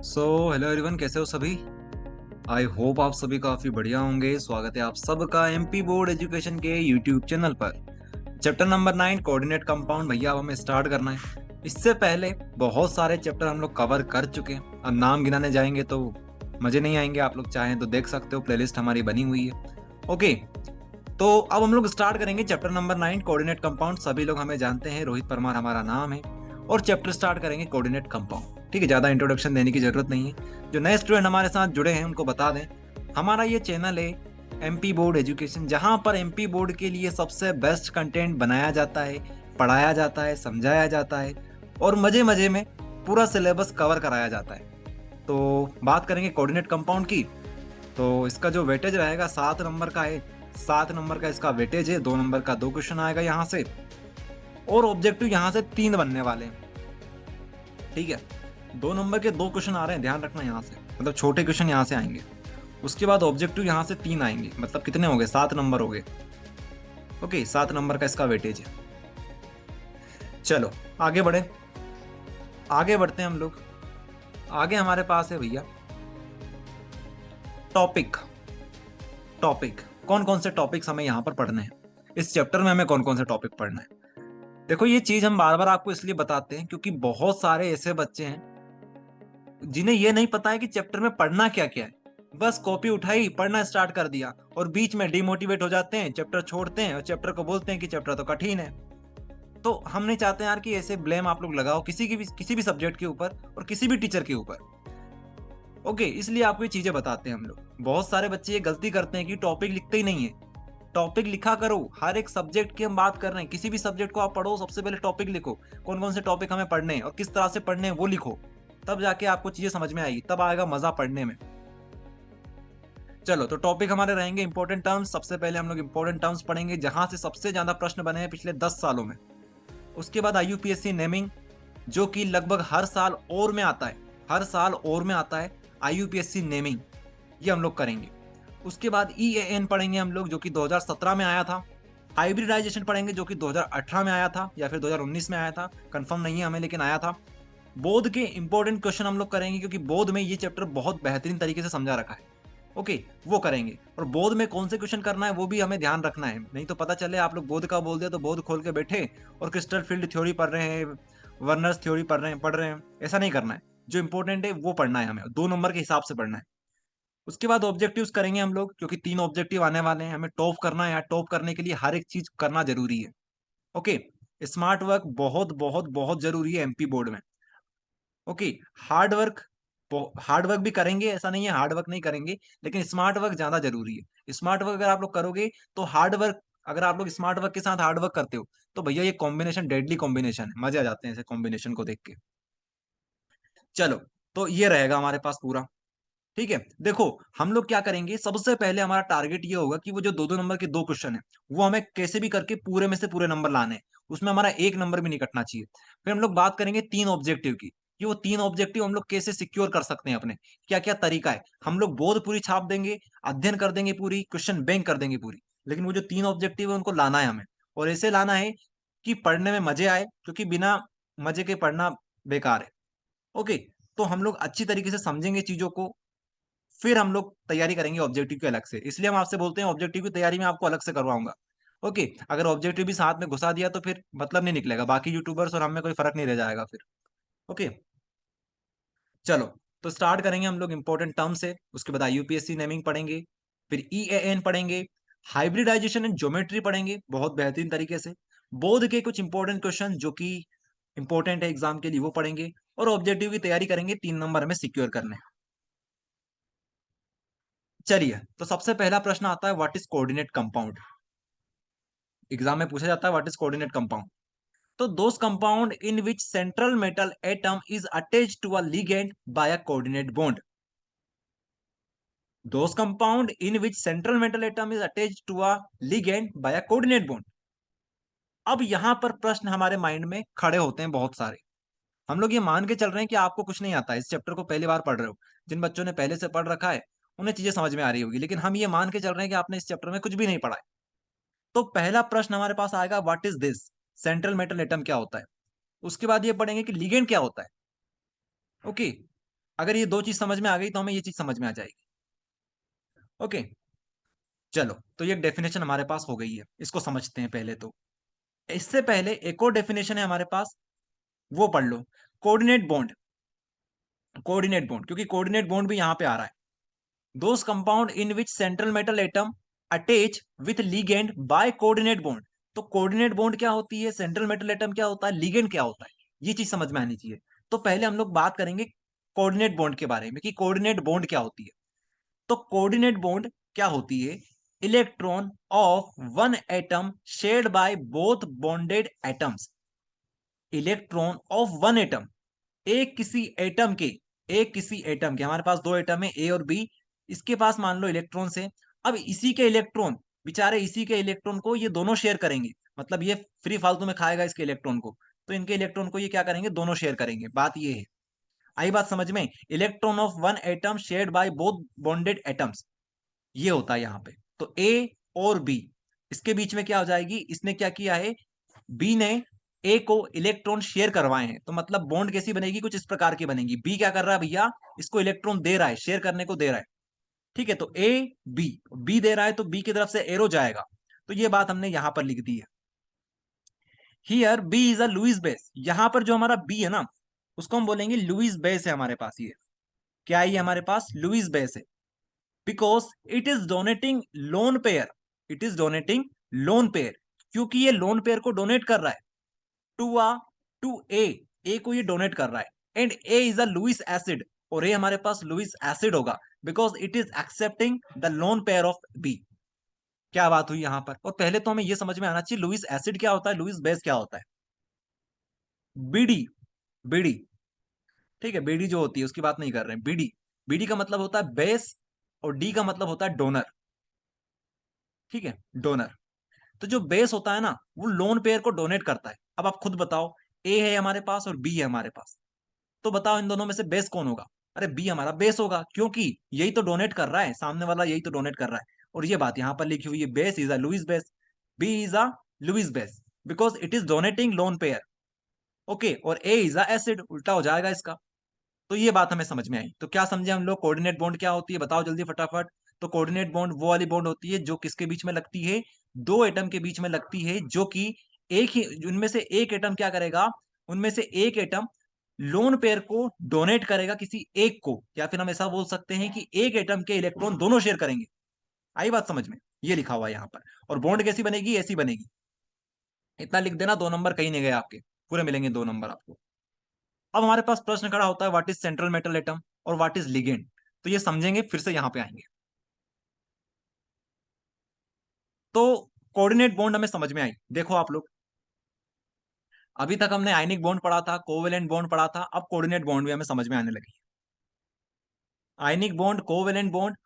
Hello everyone, कैसे हो सभी। आई होप आप सभी काफी बढ़िया होंगे। स्वागत है आप सबका एमपी बोर्ड एजुकेशन के यूट्यूब चैनल पर। चैप्टर नंबर 9 कोऑर्डिनेट कंपाउंड भैया अब हमें स्टार्ट करना है। इससे पहले बहुत सारे चैप्टर हम लोग कवर कर चुके हैं। अब नाम गिनाने जाएंगे तो मजे नहीं आएंगे। आप लोग चाहें तो देख सकते हो, प्लेलिस्ट हमारी बनी हुई है। ओके, तो अब हम लोग स्टार्ट करेंगे चैप्टर नंबर 9 कोऑर्डिनेट कंपाउंड। सभी लोग हमें जानते हैं, रोहित परमार हमारा नाम है। और चैप्टर स्टार्ट करेंगे कोऑर्डिनेट कंपाउंड। ठीक है, ज्यादा इंट्रोडक्शन देने की जरूरत नहीं है। जो नए स्टूडेंट हमारे साथ जुड़े हैं उनको बता दें, हमारा ये चैनल है एमपी बोर्ड एजुकेशन, जहां पर एमपी बोर्ड के लिए सबसे बेस्ट कंटेंट बनाया जाता है, पढ़ाया जाता है, समझाया जाता है और मजे मजे में पूरा सिलेबस कवर कराया जाता है। तो बात करेंगे कोऑर्डिनेट कंपाउंड की। तो इसका जो वेटेज रहेगा 7 नंबर का है। 7 नंबर का इसका वेटेज है। 2 नंबर का 2 क्वेश्चन आएगा यहाँ से और ऑब्जेक्टिव यहाँ से 3 बनने वाले हैं। ठीक है, 2 नंबर के 2 क्वेश्चन आ रहे हैं, ध्यान रखना। यहाँ से मतलब छोटे क्वेश्चन यहाँ से आएंगे। उसके बाद ऑब्जेक्टिव यहाँ से 3 आएंगे, मतलब कितने हो गए, 7 नंबर हो गए। ओके, 7 नंबर का इसका वेटेज है। चलो आगे बढ़े, आगे बढ़ते हैं हम लोग। आगे हमारे पास है भैया टॉपिक। टॉपिक कौन कौन से टॉपिक्स हमें यहाँ पर पढ़ने हैं, इस चैप्टर में हमें कौन कौन से टॉपिक पढ़ना है। देखो, ये चीज हम बार बार आपको इसलिए बताते हैं क्योंकि बहुत सारे ऐसे बच्चे हैं जिन्हें ये नहीं पता है कि चैप्टर में पढ़ना क्या क्या है। बस कॉपी उठाई, पढ़ना स्टार्ट कर दिया और बीच में डिमोटिवेट हो जाते हैं, चैप्टर छोड़ते हैं और चैप्टर को बोलते हैं कि चैप्टर तो कठिन है। तो हम नहीं चाहते यार कि ऐसे ब्लेम आप लोग लगाओ किसी भी सब्जेक्ट के ऊपर और किसी भी टीचर के ऊपर। ओके, इसलिए आपको ये चीजें बताते हैं हम लोग। बहुत सारे बच्चे ये गलती करते हैं कि टॉपिक लिखते ही नहीं है। टॉपिक लिखा करो। हर एक सब्जेक्ट की हम बात कर रहे हैं, किसी भी सब्जेक्ट को आप पढ़ो, सबसे पहले टॉपिक लिखो। कौन कौन से टॉपिक हमें पढ़ने हैं और किस तरह से पढ़ने हैं वो लिखो। तब जाके आपको चीजें समझ में आएगी, तब आएगा मजा पढ़ने में। चलो, तो टॉपिक हमारे रहेंगे इंपॉर्टेंट टर्म्स। सबसे पहले हम लोग इंपॉर्टेंट टर्म्स पढ़ेंगे जहां से सबसे ज्यादा प्रश्न बने हैं पिछले 10 सालों में। उसके बाद आईयूपीएससी नेमिंग, जो कि लगभग हर साल और में आता है। हर साल और में आता है आईयूपीएससी नेमिंग, ये हम लोग करेंगे। उसके बाद ईएएन पढ़ेंगे हम लोग, जो कि 2017 में आया था। हाइब्रिडाइजेशन पढ़ेंगे, जो कि 2018 में आया था या फिर 2019 में आया था, कंफर्म नहीं है हमें, लेकिन आया था। बोध के इंपॉर्टेंट क्वेश्चन हम लोग करेंगे क्योंकि बोध में ये चैप्टर बहुत बेहतरीन तरीके से समझा रखा है। ओके, वो करेंगे। और बोध में कौन से क्वेश्चन करना है वो भी हमें ध्यान रखना है, नहीं तो पता चले आप लोग बोध का बोल दिया तो बोध खोल के बैठे और क्रिस्टल फील्ड थ्योरी पढ़ रहे हैं, वर्नर्स थ्योरी पढ़ रहे हैं। ऐसा नहीं करना है। जो इंपॉर्टेंट है वो पढ़ना है, हमें 2 नंबर के हिसाब से पढ़ना है। उसके बाद ऑब्जेक्टिव्स करेंगे हम लोग, क्योंकि 3 ऑब्जेक्टिव आने वाले हैं। हमें टॉप करना है यार, टॉप करने के लिए हर एक चीज करना जरूरी है। ओके, स्मार्ट वर्क बहुत बहुत बहुत जरूरी है एमपी बोर्ड में। Okay, hard work, hard work भी करेंगे, ऐसा नहीं है हार्ड वर्क नहीं करेंगे, लेकिन स्मार्ट वर्क ज्यादा जरूरी है। स्मार्ट वर्क अगर आप लोग करोगे तो हार्ड वर्क, अगर आप लोग स्मार्ट वर्क के साथ हार्ड वर्क करते हो तो भैया ये कॉम्बिनेशन डेडली कॉम्बिनेशन है, मजे आ जाते हैं ऐसे कॉम्बिनेशन को देख के। चलो, तो ये रहेगा हमारे पास पूरा। ठीक है, देखो हम लोग क्या करेंगे, सबसे पहले हमारा टारगेट ये होगा कि वो जो 2-2 नंबर के 2 क्वेश्चन है वो हमें कैसे भी करके पूरे में से पूरे नंबर लाने हैं। उसमें हमारा 1 नंबर भी नहीं कटना चाहिए। फिर हम लोग बात करेंगे 3 ऑब्जेक्टिव की, कि वो 3 ऑब्जेक्टिव हम लोग कैसे सिक्योर कर सकते हैं अपने, क्या क्या तरीका है। हम लोग बोध पूरी छाप देंगे, अध्ययन कर देंगे पूरी, क्वेश्चन बैंक कर देंगे पूरी, लेकिन वो जो 3 ऑब्जेक्टिव है उनको लाना है हमें। और ऐसे लाना है कि पढ़ने में मजे आए, क्योंकि बिना मजे के पढ़ना बेकार है। ओके, तो हम लोग अच्छी तरीके से समझेंगे चीजों को, फिर हम लोग तैयारी करेंगे ऑब्जेक्टिव की अलग से। इसलिए हम आपसे बोलते हैं ऑब्जेक्टिव की तैयारी में आपको अलग से करवाऊंगा। ओके, अगर ऑब्जेक्टिव भी साथ में घुसा दिया तो फिर मतलब नहीं निकलेगा, बाकी यूट्यूबर्स और हमें कोई फर्क नहीं रह जाएगा फिर। ओके, चलो, तो स्टार्ट करेंगे हम लोग इंपॉर्टेंट टर्म से। उसके बाद यूपीएससी नेमिंग पढ़ेंगे, फिर ईएएन पढ़ेंगे, हाइब्रिडाइजेशन एंड ज्योमेट्री पढ़ेंगे बहुत बेहतरीन तरीके से। बोर्ड के कुछ इंपॉर्टेंट क्वेश्चन जो कि इंपॉर्टेंट है एग्जाम के लिए वो पढ़ेंगे, और ऑब्जेक्टिव की तैयारी करेंगे, 3 नंबर हमें सिक्योर करने हैं। चलिए, तो सबसे पहला प्रश्न आता है, what is coordinate compound. Exam में पूछा जाता है व्हाट इज कोऑर्डिनेट कंपाउंड। तो those compound in which central metal atom is attached to a ligand by a coordinate bond. Those compound in which central metal atom is attached to a ligand by a coordinate bond. अब यहां पर प्रश्न हमारे mind में खड़े होते हैं बहुत सारे। हम लोग ये मान के चल रहे हैं कि आपको कुछ नहीं आता है, इस चैप्टर को पहली बार पढ़ रहे हो। जिन बच्चों ने पहले से पढ़ रखा है उन्हें चीजें समझ में आ रही होगी, लेकिन हम ये मान के चल रहे हैं कि आपने इस चैप्टर में कुछ भी नहीं पढ़ा है। तो पहला प्रश्न हमारे पास आएगा, what is this, central metal atom क्या होता है। उसके बाद ये पढ़ेंगे कि लिगेंड क्या होता है। ओके, अगर ये दो चीज समझ में आ गई तो हमें ये चीज समझ में आ जाएगी। ओके, चलो तो ये डेफिनेशन हमारे पास हो गई है, इसको समझते हैं पहले तो। इससे पहले एक और डेफिनेशन है हमारे पास, वो पढ़ लो। कोऑर्डिनेट बॉन्ड, कोऑर्डिनेट बॉन्ड, क्योंकि कोऑर्डिनेट बॉन्ड भी यहां पे आ रहा है। Those compound in which central metal atom attach with ligand by coordinate bond. तो कोऑर्डिनेट बॉन्ड क्या होती है, सेंट्रल मेटल एटम क्या होता है, लिगेंड क्या होता है, ये चीज समझ में आनी चाहिए। तो पहले हम लोग बात करेंगे कोऑर्डिनेट बॉन्ड के बारे में कि कोऑर्डिनेट बॉन्ड क्या होती है। तो कोऑर्डिनेट बॉन्ड क्या होती है, electron of one atom shared by both bonded atoms. Electron of one atom, एक किसी एटम के, एक किसी एटम के, हमारे पास दो एटम है ए और बी, इसके पास मान लो इलेक्ट्रॉन से। अब इसी के इलेक्ट्रॉन, बेचारे इसी के इलेक्ट्रॉन को ये दोनों शेयर करेंगे, मतलब ये फ्री फालतू में खाएगा इसके इलेक्ट्रॉन को, तो इनके इलेक्ट्रॉन को ये क्या करेंगे, दोनों शेयर करेंगे। बात ये है, आई बात समझ में, electron of one atom shared by both bonded atoms, ये होता है यहाँ पे। तो ए और बी, इसके बीच में क्या हो जाएगी, इसने क्या किया है, बी ने ए को इलेक्ट्रॉन शेयर करवाए हैं, तो मतलब बॉन्ड कैसी बनेगी, कुछ इस प्रकार की बनेगी। बी क्या कर रहा है भैया, इसको इलेक्ट्रॉन दे रहा है, शेयर करने को दे रहा है। ठीक है, तो ए बी, बी दे रहा है तो बी की तरफ से एरो जाएगा, तो ये बात हमने यहां पर लिख दी है। Here B is a Lewis base, यहां पर जो हमारा बी है ना, उसको हम बोलेंगे लुईस बेस है हमारे पास। ये क्या है, ये हमारे पास लुईस बेस है, because it is donating lone pair, it is donating lone pair, क्योंकि ये लोन पेयर को डोनेट कर रहा है टू आ टू ए को ये डोनेट कर रहा है। And A is a Lewis acid, और ए हमारे पास लुईस एसिड होगा, because it is accepting the lone pair of B. क्या बात हुई यहां पर, और पहले तो हमें यह समझ में आना चाहिए लुईस एसिड क्या होता है, लुईस बेस क्या होता है। बीडी, बीडी, ठीक है, बीडी जो होती है उसकी बात नहीं कर रहे हैं, बीडी, बीडी का मतलब होता है बेस, और डी का मतलब होता है डोनर। ठीक है, डोनर। तो जो बेस होता है ना, वो लोन पेयर को डोनेट करता है। अब आप खुद बताओ, ए है हमारे पास और बी है हमारे पास, तो बताओ इन दोनों में से बेस कौन होगा। अरे बी हमारा बेस होगा, क्योंकि यही तो डोनेट कर रहा है, सामने वाला यही तो डोनेट कर रहा है। और ये बात यहां पर लिखी हुई है, base is a Lewis base, B is a Lewis base, because it is donating lone pair. Okay, और ए इज अ एसिड, उल्टा हो जाएगा इसका। तो ये बात हमें समझ में आई। तो क्या समझे हम लोग, कोऑर्डिनेट बॉन्ड क्या होती है, बताओ जल्दी फटाफट। तो कोऑर्डिनेट बॉन्ड वो वाली बॉन्ड होती है जो किसके बीच में लगती है, दो एटम के बीच में लगती है, जो कि एक ही, उनमें से एक एटम क्या करेगा, उनमें से एक एटम लोन पेयर को डोनेट करेगा किसी एक को, या फिर हम ऐसा बोल सकते हैं कि एक एटम के इलेक्ट्रॉन दोनों शेयर करेंगे। आई बात समझ में, ये लिखा हुआ है यहाँ पर। और बॉन्ड कैसी बनेगी, ऐसी बनेगी। इतना लिख देना, 2 नंबर कहीं नहीं गए आपके, पूरे मिलेंगे 2 नंबर आपको। अब हमारे पास प्रश्न खड़ा होता है, what is central metal atom और व्हाट इज लिगेंड। तो ये समझेंगे, फिर से यहां पे आएंगे। तो कोऑर्डिनेट बॉन्ड हमें समझ में आई, देखो आप लोग, अभी तक हमने आयनिक बॉन्ड पढ़ा था, कोवेलेंट बॉन्ड पढ़ा था, अब कोऑर्डिनेट बॉन्ड भी हमें समझ में आने लगी। आयनिक बॉन्ड, कोवेलेंट बॉन्ड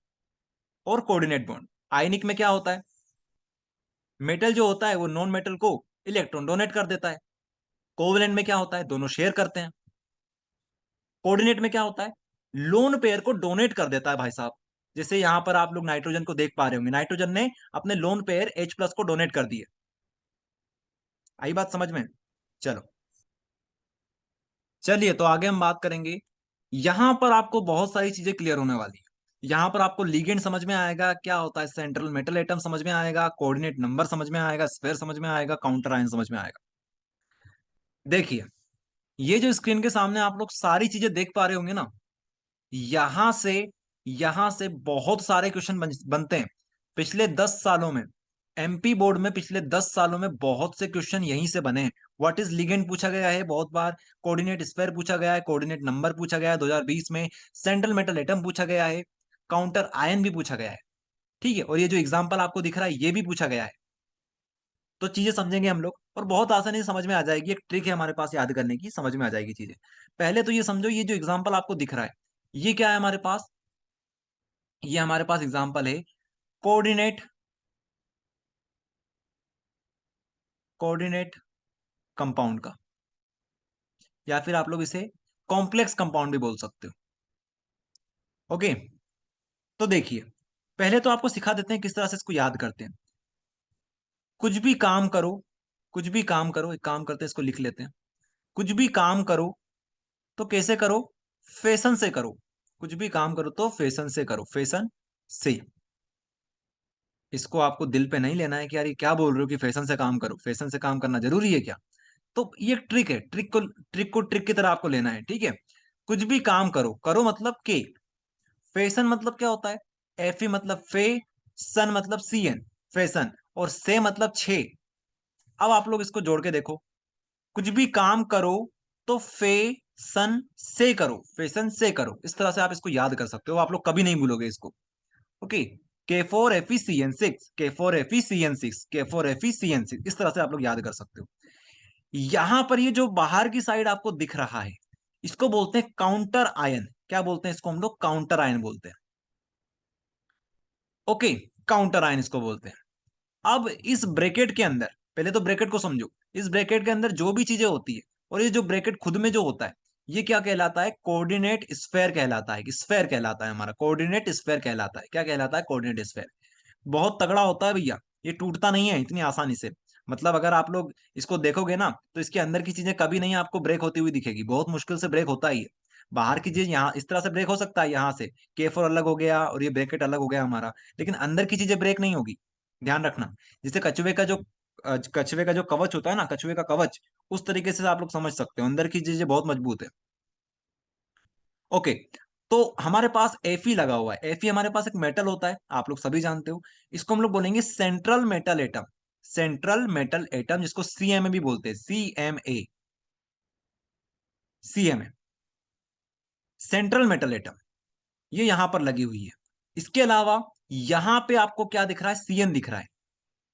और कोऑर्डिनेट बॉन्ड। आयनिक में क्या होता है, मेटल जो होता है वो नॉन मेटल को इलेक्ट्रॉन डोनेट कर देता है। कोवेलेंट में क्या होता है, दोनों शेयर करते हैं। कोऑर्डिनेट में क्या होता है, लोन पेयर को डोनेट कर देता है भाई साहब। जैसे यहां पर आप लोग नाइट्रोजन को देख पा रहे होंगे, नाइट्रोजन ने अपने लोन पेयर H+ को डोनेट कर दिए। आई बात समझ में, चलो, चलिए तो आगे हम बात करेंगे। यहां पर आपको बहुत सारी चीजें क्लियर होने वाली है। यहां पर आपको लिगेंड समझ में आएगा क्या होता है, सेंट्रल मेटल एटम समझ में आएगा, कोऑर्डिनेट नंबर समझ में आएगा, स्फीयर समझ में आएगा, काउंटर आयन समझ में आएगा। देखिए, ये जो स्क्रीन के सामने आप लोग सारी चीजें देख पा रहे होंगे ना, यहां से यहां से बहुत सारे क्वेश्चन बनते हैं पिछले 10 सालों में। एमपी बोर्ड में पिछले 10 सालों में बहुत से क्वेश्चन यहीं से बने हैं। व्हाट इज लिगेंड पूछा गया है बहुत बार, कोऑर्डिनेट स्फीयर पूछा गया है, कोऑर्डिनेट नंबर पूछा गया है 2020 में, सेंट्रल मेटल एटम पूछा गया है, काउंटर आयन भी पूछा गया है। ठीक है, और ये जो एग्जाम्पल आपको दिख रहा है ये भी पूछा गया है। तो चीजें समझेंगे हम लोग, और बहुत आसानी से समझ में आ जाएगी। एक ट्रिक है हमारे पास याद करने की, समझ में आ जाएगी चीजें। पहले तो ये समझो, ये जो एग्जाम्पल आपको दिख रहा है ये क्या है हमारे पास, ये हमारे पास एग्जाम्पल है कोऑर्डिनेट, कोऑर्डिनेट कंपाउंड का, या फिर आप लोग इसे कॉम्प्लेक्स कंपाउंड भी बोल सकते हो। ओके, तो देखिए, पहले तो आपको सिखा देते हैं किस तरह से इसको याद करते हैं। कुछ भी काम करो, कुछ भी काम करो, एक काम करते हैं इसको लिख लेते हैं। कुछ भी काम करो तो कैसे करो, फेसन से करो, कुछ भी काम करो तो फेसन से करो, फेसन से। इसको आपको दिल पे नहीं लेना है कि यार ये क्या बोल रहे हो कि फैशन से काम करो, फैशन से काम करना जरूरी है क्या। तो ये ट्रिक है, ट्रिक की तरह आपको लेना है, ठीक है। कुछ भी काम करो, करो मतलब के, फैशन मतलब क्या होता है, एफ ई मतलब फे, सन मतलब सी एन, फैशन, और से मतलब छे। अब आप लोग इसको जोड़ के देखो, कुछ भी काम करो तो फे सन से करो, फैशन से करो, इस तरह से आप इसको याद कर सकते हो, आप लोग कभी नहीं भूलोगे इसको। Okay, K four F E C N six, K four F E C N six, K four F E C N six, इस तरह से आप लोग याद कर सकते हो। यहां पर ये जो बाहर की साइड आपको दिख रहा है, इसको बोलते हैं काउंटर आयन। क्या बोलते हैं इसको हम लोग, काउंटर आयन बोलते हैं। ओके, काउंटर आयन इसको बोलते हैं। अब इस ब्रैकेट के अंदर, पहले तो ब्रैकेट को समझो, इस ब्रैकेट के अंदर जो भी चीजें होती है, और ये जो ब्रैकेट खुद में जो होता है, ये क्या कहलाता है, कोऑर्डिनेट स्फेयर कहलाता है, स्फेयर कहलाता है हमारा, कोऑर्डिनेट स्फेयर कहलाता है। क्या कहलाता है, कोऑर्डिनेट स्फेयर। बहुत तगड़ा होता है भैया, ये टूटता नहीं है इतनी आसानी से। मतलब अगर आप लोग इसको देखोगे ना, तो इसके अंदर की चीजें कभी नहीं आपको ब्रेक होती हुई दिखेगी, बहुत मुश्किल से ब्रेक होता ही है। बाहर की चीज यहाँ इस तरह से ब्रेक हो सकता है, यहाँ से के फोर अलग हो गया और ये ब्रैकेट अलग हो गया हमारा, लेकिन अंदर की चीजें ब्रेक नहीं होगी। ध्यान रखना, जैसे कछुए का जो कवच होता है ना, कछुए का कवच, उस तरीके से आप लोग समझ सकते हो, अंदर की चीजें बहुत मजबूत है। ओके, तो हमारे पास एफी लगा हुआ है, एफी हमारे पास एक मेटल होता है, आप लोग सभी जानते हो। इसको हम लोग बोलेंगे central metal atom, central metal atom, जिसको सीएमए भी बोलते हैं, CMA, CMA, central metal atom, ये यहां पर लगी हुई है। इसके अलावा यहां पे आपको क्या दिख रहा है, सीएन दिख रहा है।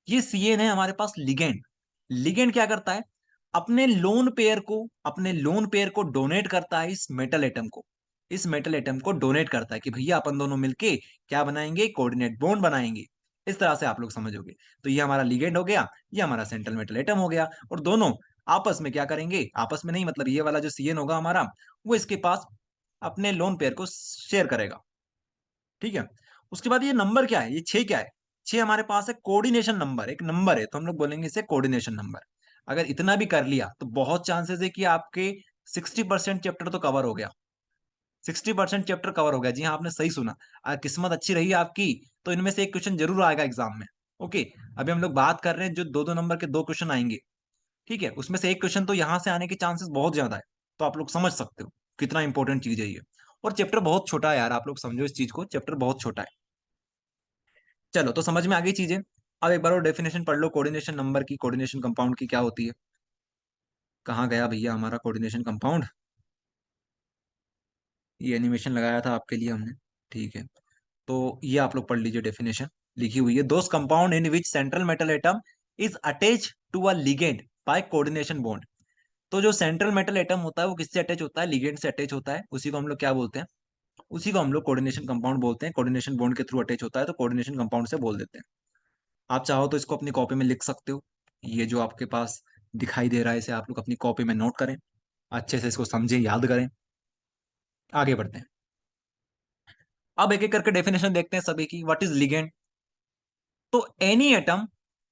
ये सीएन है हमारे पास लिगेंड। लिगेंड क्या करता है, अपने लोन पेयर को डोनेट करता है इस मेटल एटम को, इस मेटल एटम को डोनेट करता है कि भैया अपन दोनों मिलके क्या बनाएंगे, कोऑर्डिनेट बॉन्ड बनाएंगे। इस तरह से आप लोग समझोगे। तो ये हमारा लिगेंड हो गया, ये हमारा सेंट्रल मेटल एटम हो गया, और दोनों आपस में क्या करेंगे, आपस में नहीं, मतलब ये वाला जो सीएन होगा हमारा, वो इसके पास अपने लोन पेयर को शेयर करेगा, ठीक है। उसके बाद ये नंबर क्या है, ये छह क्या है, छह हमारे पास है कोऑर्डिनेशन नंबर, एक नंबर है, तो हम लोग बोलेंगे इसे कोऑर्डिनेशन नंबर। अगर इतना भी कर लिया तो बहुत चांसेस है कि आपके 60% चैप्टर तो कवर हो गया, 60% चैप्टर कवर हो गया। जी हाँ, आपने सही सुना। अगर किस्मत अच्छी रही आपकी तो इनमें से एक क्वेश्चन जरूर आएगा एग्जाम में। ओके, अभी हम लोग बात कर रहे हैं जो दो दो नंबर के दो क्वेश्चन आएंगे, ठीक है, उसमें से एक क्वेश्चन तो यहाँ से आने के चांसेस बहुत ज्यादा है। तो आप लोग समझ सकते हो कितना इंपॉर्टेंट चीज है ये। और चैप्टर बहुत छोटा है यार, आप लोग समझो इस चीज को, चैप्टर बहुत छोटा है। चलो, तो समझ में आ गई चीजें। अब एक बार और डेफिनेशन पढ़ लो कोऑर्डिनेशन नंबर की, कोऑर्डिनेशन कंपाउंड की क्या होती है। कहाँ गया भैया हमारा कोऑर्डिनेशन कंपाउंड, ये एनिमेशन लगाया था आपके लिए हमने, ठीक है। तो ये आप लोग पढ़ लीजिए, डेफिनेशन लिखी हुई है, those compound in which central metal atom is attach to a ligand by coordination bond. तो जो सेंट्रल मेटल एटम होता है वो किससे अटैच होता है, लिगेंड से अटैच होता है, उसी को हम लोग क्या बोलते हैं, उसी को हम लोग कोऑर्डिनेशन कंपाउंड बोलते हैं। कोऑर्डिनेशन बॉन्ड के थ्रू अटैच होता है तो कोऑर्डिनेशन कंपाउंड से बोल देते हैं। आप चाहो तो इसको अपनी कॉपी में लिख सकते हो, ये जो आपके पास दिखाई दे रहा है इसे आप लोग अपनी कॉपी में नोट करें, अच्छे से इसको समझें, याद करें। आगे बढ़ते हैं, अब एक एक करके डेफिनेशन देखते हैं सभी की। व्हाट इज लिगेंड, तो एनी एटम,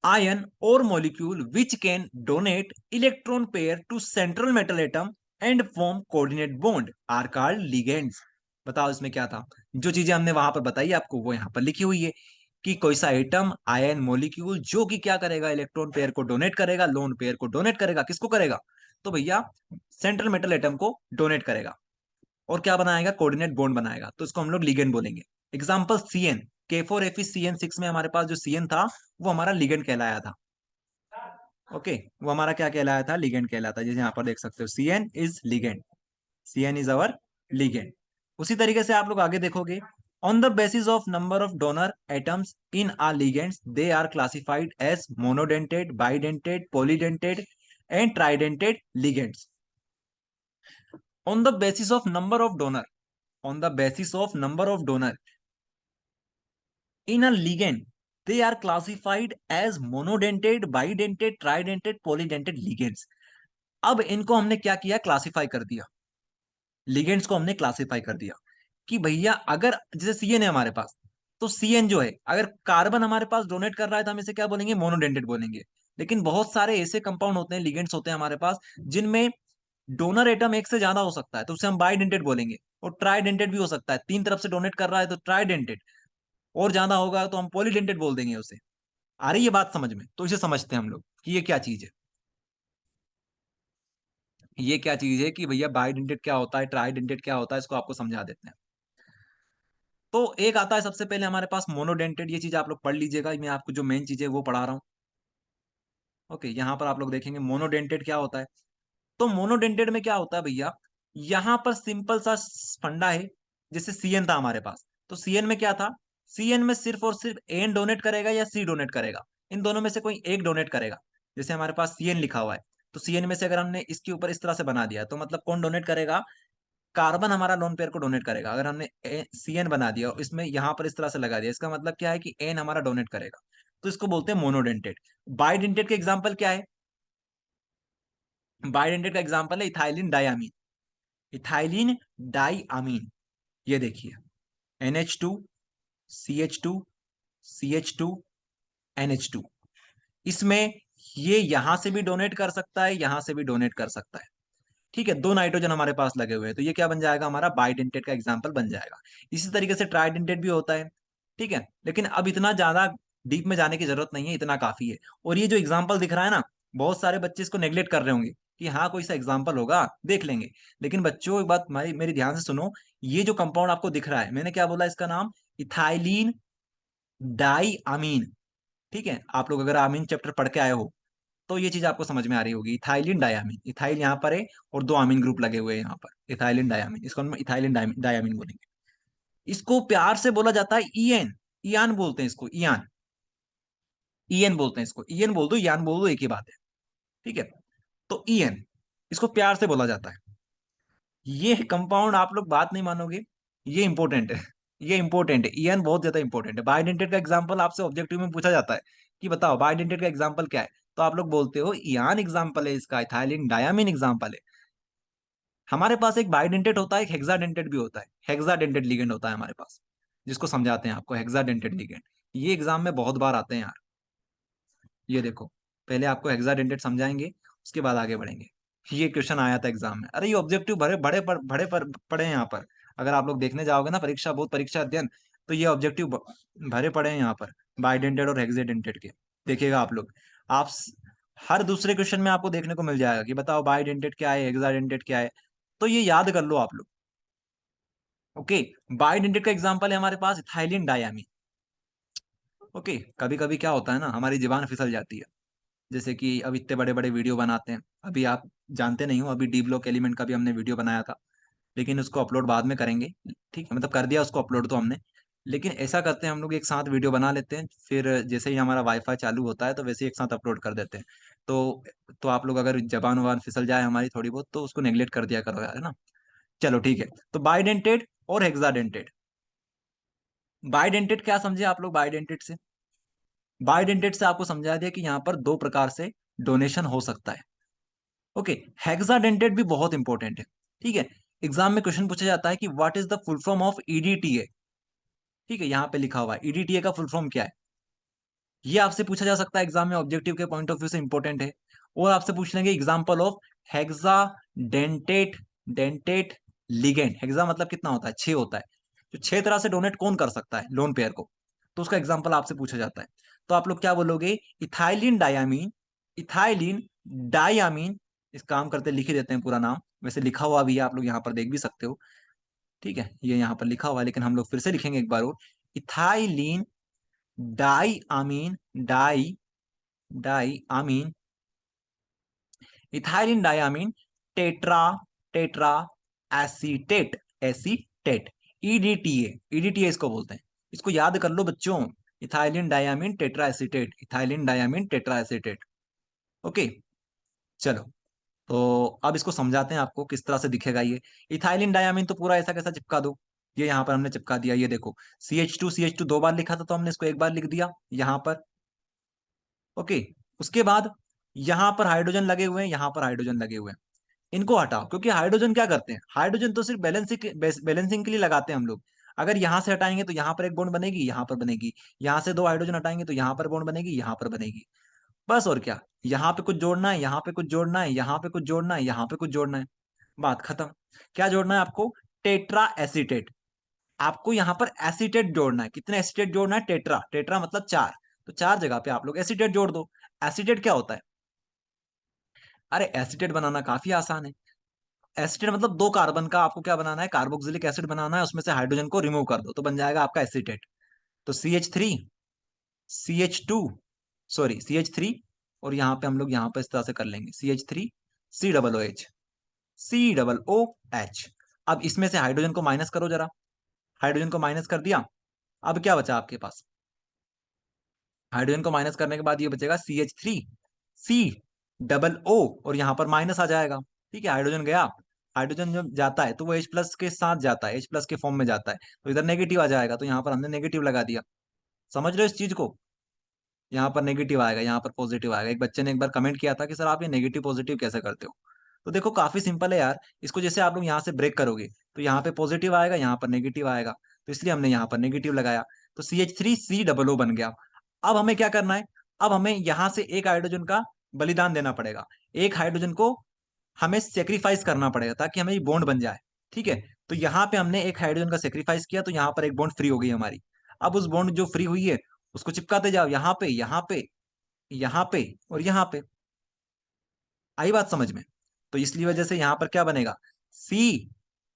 आयन और molecule which can donate electron pair to central metal atom and form coordinate bond are called ligands. बताओ इसमें क्या था, जो चीजें हमने वहां पर बताई आपको वो यहाँ पर लिखी हुई है, कि कोई सा एटम, आयन, मॉलिक्यूल जो कि क्या करेगा, इलेक्ट्रॉन पेयर को डोनेट करेगा, लोन पेयर को डोनेट करेगा, किसको करेगा, तो भैया सेंट्रल मेटल एटम को डोनेट करेगा, और क्या बनाएगा, कोऑर्डिनेट बॉन्ड बनाएगा, तो इसको हम लोग लिगेंड बोलेंगे। Example CN, K four F C N six में हमारे पास जो सीएन था वो हमारा लिगेंड कहलाया था। ओके, वो हमारा क्या कहलाया था, लिगेंड कहलाता है, जैसे यहाँ पर देख सकते हो CN is ligand, CN is our ligand. उसी तरीके से आप लोग आगे देखोगे, on the basis of number of donor atoms in our ligands they are classified as monodentate, bidentate, polydentate and tridentate ligands. On the basis of number of donor, on the basis of number of donor in a ligand, they are classified as monodentate, bidentate, tridentate, polydentate ligands। अब इनको हमने क्या किया, classify कर दिया, ligands को हमने classify कर दिया, कि भैया अगर जैसे सीएन है हमारे पास, तो सीएन जो है अगर कार्बन हमारे पास डोनेट कर रहा है तो हम इसे क्या बोलेंगे, मोनोडेंटेट बोलेंगे। लेकिन बहुत सारे ऐसे कंपाउंड होते हैं, लिगेंड्स होते हैं हमारे पास, जिनमें डोनर एटम एक से ज्यादा हो सकता है, तो उसे हम बाइडेंटेट बोलेंगे। और ट्राइडेंटेड भी हो सकता है, तीन तरफ से डोनेट कर रहा है तो ट्राइडेंटेड, और ज्यादा होगा तो हम पॉलीडेंटेड बोल देंगे उसे। आ रही है बात समझ में? तो इसे समझते हैं हम लोग कि ये क्या चीज है। ये क्या चीज है कि भैया बाइडेंटेड क्या होता है, ट्राइडेंटेड क्या होता है, इसको आपको समझा देते हैं। तो एक आता है सबसे पहले हमारे पास मोनोडेंटेड, ये चीज आप लोग पढ़ लीजिएगा, मैं आपको जो मेन चीज है वो पढ़ा रहा हूँ। ओके, यहाँ पर आप लोग देखेंगे मोनोडेंटेड क्या होता है। तो मोनोडेंटेड में क्या होता है भैया, यहां पर सिंपल सा फंडा है। जैसे सीएन था हमारे पास, तो सीएन में क्या था, सीएन में सिर्फ और सिर्फ एन डोनेट करेगा या सी डोनेट करेगा, इन दोनों में से कोई एक डोनेट करेगा। जैसे हमारे पास सीएन लिखा हुआ है, तो सीएन में से अगर हमने इसके ऊपर इस तरह से बना दिया तो मतलब कौन डोनेट करेगा, कार्बन हमारा लोन पेयर को डोनेट करेगा। अगर हमने सीएन बना दिया और इसमें यहां पर इस तरह से लगा दिया, इसका मतलब क्या है कि एन हमारा डोनेट करेगा, तो इसको बोलते हैं मोनोडेंटेड। बाइडेंटेड के एग्जाम्पल क्या है, बाइडेंटेड का एग्जाम्पल है इथाइलिन डायमीन, इथाइलिन डाइअमीन। ये देखिए NH2 CH2 CH2 NH2, इसमें ये यहां से भी डोनेट कर सकता है, यहां से भी डोनेट कर सकता है। ठीक है, दो नाइट्रोजन हमारे पास लगे हुए हैं, तो ये क्या बन जाएगा, हमारा बाइडेंटेड का एग्जाम्पल बन जाएगा। इसी तरीके से ट्राइडेंटेड भी होता है। ठीक है, लेकिन अब इतना ज्यादा डीप में जाने की जरूरत नहीं है, इतना काफी है। और ये जो एग्जाम्पल दिख रहा है ना, बहुत सारे बच्चे इसको नेग्लेक्ट कर रहे होंगे कि हाँ कोई सा एग्जाम्पल होगा देख लेंगे। लेकिन बच्चों एक बात मेरी मेरी ध्यान से सुनो, ये जो कंपाउंड आपको दिख रहा है, मैंने क्या बोला इसका नाम, इथाइलिन डाई अमीन। ठीक है, आप लोग अगर अमीन चैप्टर पढ़ के आए हो तो ये चीज आपको समझ में आ रही होगी। इथाइलिन डायमीन, इथाइल यहाँ पर है और दो अमीन ग्रुप लगे हुए हैं यहाँ पर, इथाइलिन डायमीन, इसको हम इथाइलिन डायमीन बोलेंगे। इसको प्यार से बोला जाता है ईएन, ईयान बोलते हैं इसको, ईयान, ईएन बोलते हैं इसको, ईएन बोल दो ईयान बोल दो एक ही बात है। ठीक है, तो ईएन, इसको प्यार से बोला जाता है। ये कंपाउंड आप लोग बात नहीं मानोगे, ये इंपॉर्टेंट है, ये इंपॉर्टेंट है, ईएन बहुत ज्यादा इंपॉर्टेंट है। बाइडेंटेड का एग्जांपल आपसे ऑब्जेक्टिव में पूछा जाता है कि बताओ बाइडेंटेड का एग्जांपल क्या है, तो आप लोग बोलते हो ईयान एग्जांपल है इसका, इथाइलिन डायमीन एग्जांपल है। हमारे पास एक बाइडेंटेड होता है, एक हेक्साडेंटेड भी होता है, हेक्साडेंटेड लिगेंड होता है हमारे पास, जिसको समझाते हैं आपको हेक्साडेंटेड लिगेंड। ये एग्जाम में बहुत बार आते हैं यार। ये देखो, पहले आपको हेक्साडेंटेड समझाएंगे, उसके बाद आगे बढ़ेंगे। ये क्वेश्चन आया था एग्जाम में, अरे ये ऑब्जेक्टिव भरे बड़े पड़े हैं यहाँ पर। अगर आप लोग देखने जाओगे ना परीक्षा, बहुत परीक्षा अध्ययन, तो ये ऑब्जेक्टिव भरे पड़े हैं यहाँ पर, बाइडेंटेड और हेक्साडेंटेड के। देखिएगा आप लोग, आप हर दूसरे क्वेश्चन में आपको देखने को मिल जाएगा कि बताओ बाइडेंटेड क्या है, हेक्साडेंटेड क्या है। तो ये याद कर लो आप लोग। ओके, बाइडेंटेड का एग्जांपल है हमारे पास इथाइलिन डायमीन। ओके, कभी कभी क्या होता है ना, हमारी जुबान फिसल जाती है। जैसे कि अब इतने बड़े बड़े वीडियो बनाते हैं, अभी आप जानते नहीं हो, अभी डी ब्लॉक एलिमेंट का भी हमने वीडियो बनाया था, लेकिन उसको अपलोड बाद में करेंगे। ठीक है, मतलब कर दिया उसको अपलोड तो हमने, लेकिन ऐसा करते हैं हम लोग एक साथ वीडियो बना लेते हैं, फिर जैसे ही हमारा वाईफाई चालू होता है तो वैसे ही एक साथ अपलोड कर देते हैं। तो आप लोग अगर जबान वबान फिसल जाए हमारी थोड़ी बहुत, तो उसको नेग्लेक्ट कर दिया करो यार, है ना। चलो ठीक है, तो बाइडेंटेड और हेक्साडेंटेड। बाइडेंटेड क्या समझे आप लोग, बाइडेंटेड से, बाइडेंटेड से आपको समझा दिया कि यहाँ पर दो प्रकार से डोनेशन हो सकता है। ओके, हेक्साडेंटेड भी बहुत इंपॉर्टेंट है। ठीक है, एग्जाम में क्वेश्चन पूछा जाता है कि what is the full form of EDTA. ठीक है, यहाँ पे लिखा हुआ है ईडीटीए का फुल फॉर्म क्या है, ये आपसे पूछा जा सकता है एग्जाम में, ऑब्जेक्टिव के पॉइंट ऑफ व्यू से इंपॉर्टेंट है। और आपसे पूछ लेंगे example of hexa dentate, dentate ligand. Hexa मतलब कितना होता है, 6 होता है, तो 6 तरह से डोनेट कौन कर सकता है लोन पेयर को, तो उसका एग्जाम्पल आपसे पूछा जाता है। तो आप लोग क्या बोलोगे, इथाइलिन डायमीन, इथाइलिन डायमीन, इस काम करते लिख ही देते हैं पूरा नाम, वैसे लिखा हुआ भी है, आप लोग यहाँ पर देख भी सकते हो। ठीक है, ये यहाँ पर लिखा हुआ है, लेकिन हम लोग फिर से लिखेंगे एक बार और, ethylene diamine, di diamine, ethylene diamine tetra, tetra acetate, acetate, EDTA, EDTA इसको बोलते हैं। इसको याद कर लो बच्चों, ethylene diamine tetra acetate, ethylene diamine tetra acetate. Okay, चलो, तो अब इसको समझाते हैं आपको किस तरह से दिखेगा ये। इथाइलिन डायमीन तो पूरा ऐसा कैसा चिपका दो, ये यहाँ पर हमने चिपका दिया, ये देखो CH2 दो बार लिखा था तो हमने इसको एक बार लिख दिया यहाँ पर। ओके, उसके बाद यहाँ पर हाइड्रोजन लगे हुए हैं, यहाँ पर हाइड्रोजन लगे हुए हैं, इनको हटाओ, क्योंकि हाइड्रोजन क्या करते हैं, हाइड्रोजन तो सिर्फ बैलेंसिंग के लिए लगाते हैं हम लोग। अगर यहाँ से हटाएंगे तो यहाँ पर एक बॉन्ड बनेगी, यहाँ पर बनेगी, यहाँ से दो हाइड्रोजन हटाएंगे तो यहाँ पर बॉन्ड बनेगी, यहाँ पर बनेगी, बस। और क्या, यहाँ पे कुछ जोड़ना है, यहाँ पे कुछ जोड़ना है, यहाँ पे कुछ जोड़ना है, यहाँ पे कुछ जोड़ना है, बात खत्म। क्या जोड़ना है आपको, टेट्रा एसीटेट। आपको यहाँ पर एसीटेट जोड़ना है। कितने एसीटेट जोड़ना है? टेट्रा, टेट्रा मतलब 4। तो 4 जगह पे आप लोग एसीटेट जोड़ दो। एसीटेट क्या होता है? अरे एसीटेट बनाना काफी आसान है। एसीटेट मतलब 2 कार्बन का आपको क्या बनाना है? कार्बोक्सिलिक एसिड बनाना है, उसमें से हाइड्रोजन को रिमूव कर दो तो बन जाएगा आपका एसीटेट। तो CH3, CH2, सॉरी CH3, और यहाँ पे हम लोग यहाँ पे इस तरह से कर लेंगे CH3 COOH, COOH। अब इसमें से हाइड्रोजन को माइनस करो जरा। हाइड्रोजन को माइनस कर दिया। अब क्या बचा आपके पास? हाइड्रोजन को माइनस करने के बाद ये बचेगा CH3 COO, और यहाँ पर माइनस आ जाएगा। ठीक है, हाइड्रोजन गया। हाइड्रोजन जब जाता है तो वो H प्लस के साथ जाता है, H प्लस के फॉर्म में जाता है, तो इधर नेगेटिव आ जाएगा, तो यहाँ पर हमने नेगेटिव लगा दिया। समझ रहे हो इस चीज को? यहाँ पर नेगेटिव आएगा, यहाँ पर पॉजिटिव आएगा। एक बच्चे ने एक बार कमेंट किया था कि सर आप ये नेगेटिव पॉजिटिव कैसे करते हो? तो देखो काफी सिंपल है यार। इसको जैसे आप लोग यहाँ से ब्रेक करोगे तो यहाँ पे पॉजिटिव आएगा, यहाँ पर नेगेटिव आएगा, तो इसलिए हमने यहाँ पर नेगेटिव लगाया। तो CH3COO बन गया। अब हमें क्या करना है? अब हमें यहाँ से एक हाइड्रोजन का बलिदान देना पड़ेगा। एक हाइड्रोजन को हमें सेक्रीफाइस करना पड़ेगा ताकि हमें ये बॉन्ड बन जाए। ठीक है, तो यहाँ पे हमने एक हाइड्रोजन का सेक्रीफाइस किया, तो यहाँ पर एक बॉन्ड फ्री हो गई हमारी। अब उस बॉन्ड जो फ्री हुई है उसको चिपकाते जाओ, यहाँ पे, यहाँ पे, यहाँ पे और यहाँ पे। आई बात समझ में? तो इसलिए वजह से यहाँ पर क्या बनेगा? सी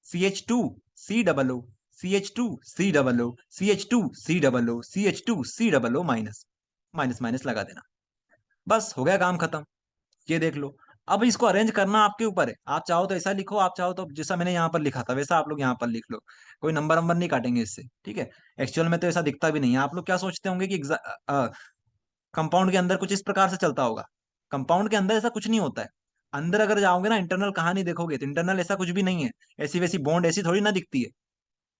CH2COO, CH2COO, CH2COO, CH2COO, minus minus minus लगा देना। बस हो गया काम खत्म। ये देख लो। अब इसको अरेंज करना आपके ऊपर है। आप चाहो तो ऐसा लिखो, आप चाहो तो जैसा मैंने यहाँ पर लिखा था वैसा आप लोग यहाँ पर लिख लो। कोई नंबर नंबर नहीं काटेंगे इससे। ठीक है, एक्चुअल में तो ऐसा दिखता भी नहीं है। आप लोग क्या सोचते होंगे कि कंपाउंड के अंदर कुछ इस प्रकार से चलता होगा। कंपाउंड के अंदर ऐसा कुछ नहीं होता है। अंदर अगर जाओगे ना, इंटरनल कहानी देखोगे तो इंटरनल ऐसा कुछ भी नहीं है। ऐसी वैसी बॉन्ड ऐसी थोड़ी ना दिखती है।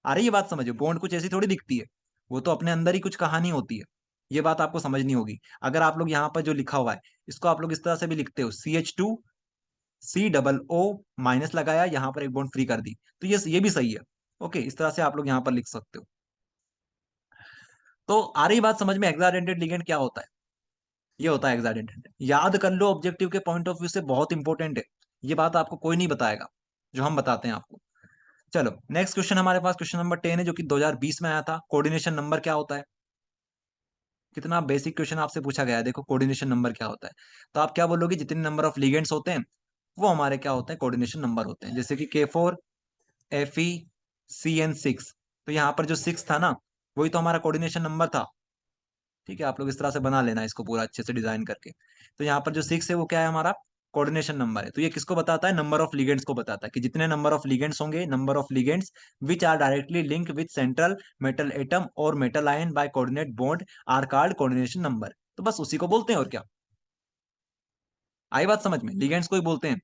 आ रही है बात समझो? बॉन्ड कुछ ऐसी थोड़ी दिखती है। वो तो अपने अंदर ही कुछ कहानी होती है। ये बात आपको समझनी होगी। अगर आप लोग यहाँ पर जो लिखा हुआ है इसको आप लोग इस तरह से भी लिखते हो, CH2COO माइनस लगाया, यहाँ पर एक बॉन्ड फ्री कर दी, तो ये भी सही है। ओके, इस तरह से आप लोग यहाँ पर लिख सकते हो। तो आ रही बात समझ में? हेक्साडेंटेड लिगेंड क्या होता है? ये होता है हेक्साडेंटेड। याद कर लो, ऑब्जेक्टिव के पॉइंट ऑफ व्यू से बहुत इंपॉर्टेंट है। ये बात आपको कोई नहीं बताएगा जो हम बताते हैं आपको। चलो नेक्स्ट क्वेश्चन हमारे पास क्वेश्चन नंबर 10 है, जो कि 2020 में आया था। कोऑर्डिनेशन नंबर क्या होता है? कितना बेसिक क्वेश्चन आपसे पूछा गया है। देखो कोऑर्डिनेशन नंबर क्या होता है, तो आप क्या बोलोगे? जितने नंबर ऑफ लिगेंड्स होते हैं वो हमारे क्या होते हैं? कोऑर्डिनेशन नंबर होते हैं। जैसे कि K4 Fe CN6, तो यहाँ पर जो 6 था ना, वही तो हमारा कोऑर्डिनेशन नंबर था। ठीक है, आप लोग इस तरह से बना लेना इसको पूरा अच्छे से डिजाइन करके। तो यहाँ पर जो 6 है वो क्या है? हमारा कोऑर्डिनेशन नंबर है। तो ये किसको बताता है? नंबर ऑफ लिगेंड्स को बताता है कि जितने नंबर ऑफ लिगेंड्स होंगे, number of ligands which are directly link with central metal atom और metal ion by coordinate bond are called coordination number. तो बस उसी को बोलते हैं, और क्या। आई बात समझ में? लिगेंड्स को ही बोलते हैं,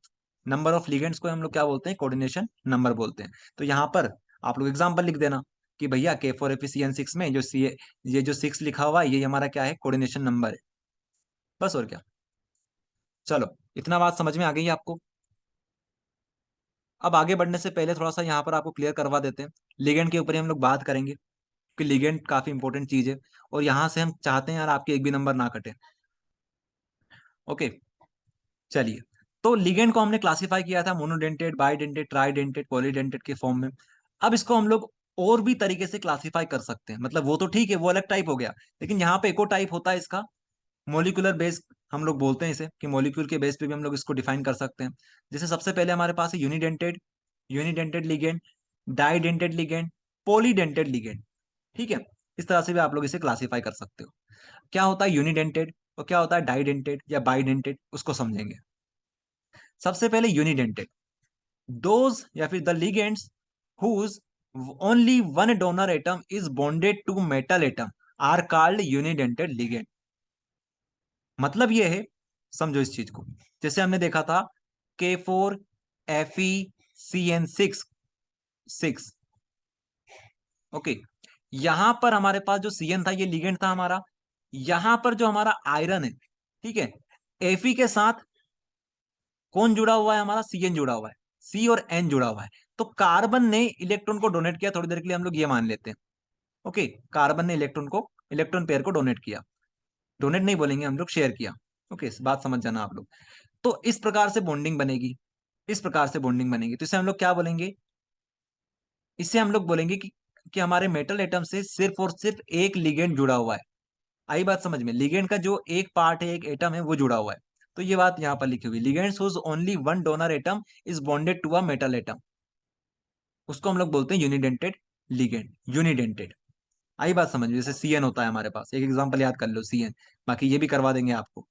नंबर ऑफ लिगेंड्स को हम लोग क्या बोलते हैं? कोऑर्डिनेशन नंबर बोलते हैं। तो यहाँ पर आप लोग एग्जाम्पल लिख देना कि भैया K4 Fe CN6 में जो सी, ये जो 6 लिखा हुआ है ये हमारा क्या है? कोऑर्डिनेशन नंबर है। बस और क्या। चलो, इतना बात समझ में आ गई है आपको? अब आगे बढ़ने से पहले थोड़ा सा यहाँ पर आपको क्लियर करवा देते हैं। लिगेंड के ऊपर ही हम लोग बात करेंगे कि लिगेंड काफी इंपॉर्टेंट चीज है, और यहाँ से हम चाहते हैं यार आपके एक भी नंबर ना कटे। ओके, चलिए। तो लिगेंड को हमने क्लासिफाई किया था मोनोडेंटेड, बाइडेंटेड, ट्राइडेंटेड, पॉलीडेंटेड के फॉर्म में। अब इसको हम लोग और भी तरीके से क्लासिफाई कर सकते हैं। मतलब वो तो ठीक है, वो अलग टाइप हो गया, लेकिन यहाँ पे एको टाइप होता है इसका, मोलिकुलर बेस हम लोग बोलते हैं इसे, कि मोलिक्यूल के बेस पे भी हम लोग इसको डिफाइन कर सकते हैं। जैसे सबसे पहले हमारे पास है unidentate, unidentate ligand, डाइडेंटेड ligand, polydentate ligand. ठीक है, इस तरह से भी आप लोग इसे क्लासिफाई कर सकते हो। क्या होता है यूनिडेंटेड और क्या होता है डाइडेंटेड या बाइडेंटेड, उसको समझेंगे। सबसे पहले यूनिडेंटेड, दोज या फिर the ligands whose only one donor atom is bonded to metal atom are called unidentate ligand. मतलब ये है, समझो इस चीज को। जैसे हमने देखा था K4 Fe CN6, ओके। यहां पर हमारे पास जो सीएन था ये लिगेंड था हमारा। यहां पर जो हमारा आयरन है, ठीक है, Fe के साथ कौन जुड़ा हुआ है? हमारा सीएन जुड़ा हुआ है, सी और एन जुड़ा हुआ है। तो कार्बन ने इलेक्ट्रॉन को डोनेट किया। थोड़ी देर के लिए हम लोग ये मान लेते हैं, ओके, कार्बन ने इलेक्ट्रॉन पेयर को डोनेट किया। डोनेट नहीं बोलेंगे हम लोग, शेयर किया। ओके, इस बात समझ जाना आप लोग। तो इस प्रकार से बॉन्डिंग बनेगी, इस प्रकार से बॉन्डिंग बनेगी, तो इसे हम लोग क्या बोलेंगे? इससे हम लोग बोलेंगे कि हमारे मेटल एटम से सिर्फ और सिर्फ एक लिगेंड जुड़ा हुआ है। आई बात समझ में? लिगेंड का जो एक पार्ट है, एक एटम है, वो जुड़ा हुआ है। तो ये बात यहाँ पर लिखी हुई, ligands whose only one donor atom is bonded to a metal atom, उसको हम लोग बोलते हैं यूनिडेंटेड लिगेंड, यूनिडेंटेड। आई बात समझ में? जैसे सीएन होता है हमारे पास, एक एग्जांपल याद कर लो, सीएन। बाकी ये भी करवा देंगे आपको,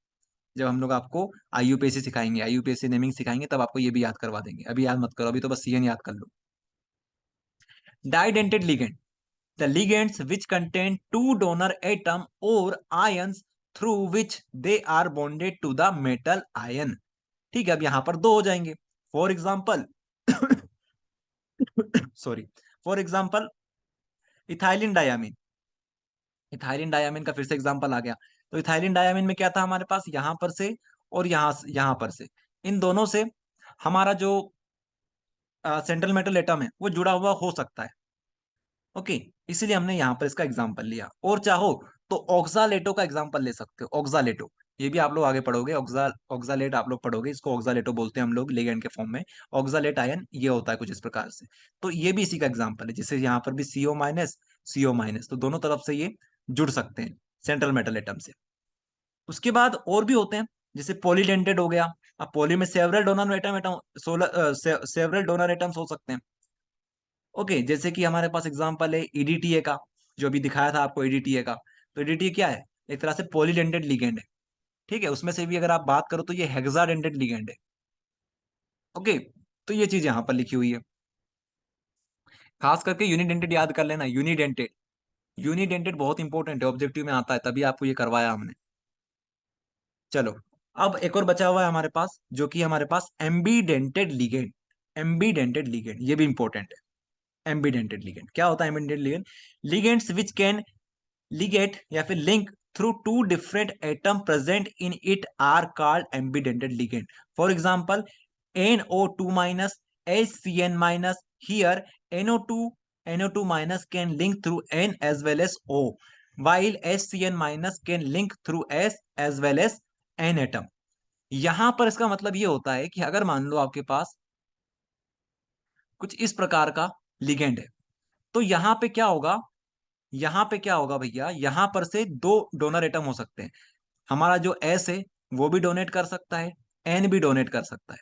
जब हम लोग आपको आईयूपीएसी सिखाएंगे, आईयूपीएसी नेमिंग सिखाएंगे, तब आपको ये भी याद करवा देंगे। अभी याद मत करो, अभी तो बस सीएन याद कर लो। Didentate ligand, the ligands which contain two donor atom or ions through which they are bonded to the metal ion। ठीक है, अब यहां पर दो हो जाएंगे। For example sorry, for example ethylene diamine. Ethylene diamine का फिर से एग्जाम्पल आ गया। तो इथाइलिन डायामीन में क्या था हमारे पास, यहां पर से और यहां पर से, इन दोनों से हमारा जो सेंट्रल मेटल एटम है वो जुड़ा हुआ हो सकता है। ओके, इसीलिए हमने यहाँ पर इसका एग्जाम्पल लिया। और चाहो तो ऑक्सालेटो का एग्जाम्पल ले सकते हो, ऑक्सालेटो। ये भी आप लोग आगे पढ़ोगे, ऑक्सालेट आप लोग पढ़ोगे, इसको ऑक्सालेटो बोलते हैं हम लोग लिगेंड के फॉर्म में। ऑक्सालेट आयन ये होता है कुछ इस प्रकार से। तो ये भी इसी का एग्जाम्पल है, जैसे यहाँ पर भी सीओ माइनस, सीओ माइनस, तो दोनों तरफ से ये जुड़ सकते हैं सेंट्रल मेटल एटम से। उसके बाद और भी होते हैं, जैसे पॉलीडेंटेड हो गया। अब पॉली में several donor atom atom several donor atoms हो सकते हैं। ओके, जैसे कि हमारे पास एग्जांपल है ईडीटीए का, जो अभी दिखाया था आपको ईडीटीए का। तो ईडीटीए क्या है, एक तरह से पॉलीडेंटेड लिगेंड है। ठीक है, उसमें से भी अगर आप बात करो तो ये हेक्साडेंटेड लिगेंड है। ओके, तो ये चीज यहाँ पर लिखी हुई है। खास करके यूनिडेंटेड याद कर लेना, यूनिडेंटेड। यूनिडेंटेड बहुत इंपॉर्टेंट है, ऑब्जेक्टिव में आता है, तभी आपको ये करवाया हमने। चलो, अब एक और बचा हुआ है हमारे पास, जो कि हमारे पास एम्बीडेंटेड लिगेंड। एम्बीडेंटेड लिगेंड ये भी इंपॉर्टेंट है। एम्बीडेंटेड लिगेंड क्या होता है? एम्बीडेंटेड ligand, ligands which can ligate या फिर link through two different atom present in it are called ambidentate ligand। For example, NO2 minus HCN minus, here NO2 minus can link through N as well as O, while HCN minus can link through S as well as N atom। यहां पर इसका मतलब ये होता है कि अगर मान लो आपके पास कुछ इस प्रकार का लिगेंड है, तो यहां पे क्या होगा, यहां पे क्या होगा भैया, यहां पर से दो डोनर एटम हो सकते हैं। हमारा जो एस है वो भी डोनेट कर सकता है, एन भी डोनेट कर सकता है।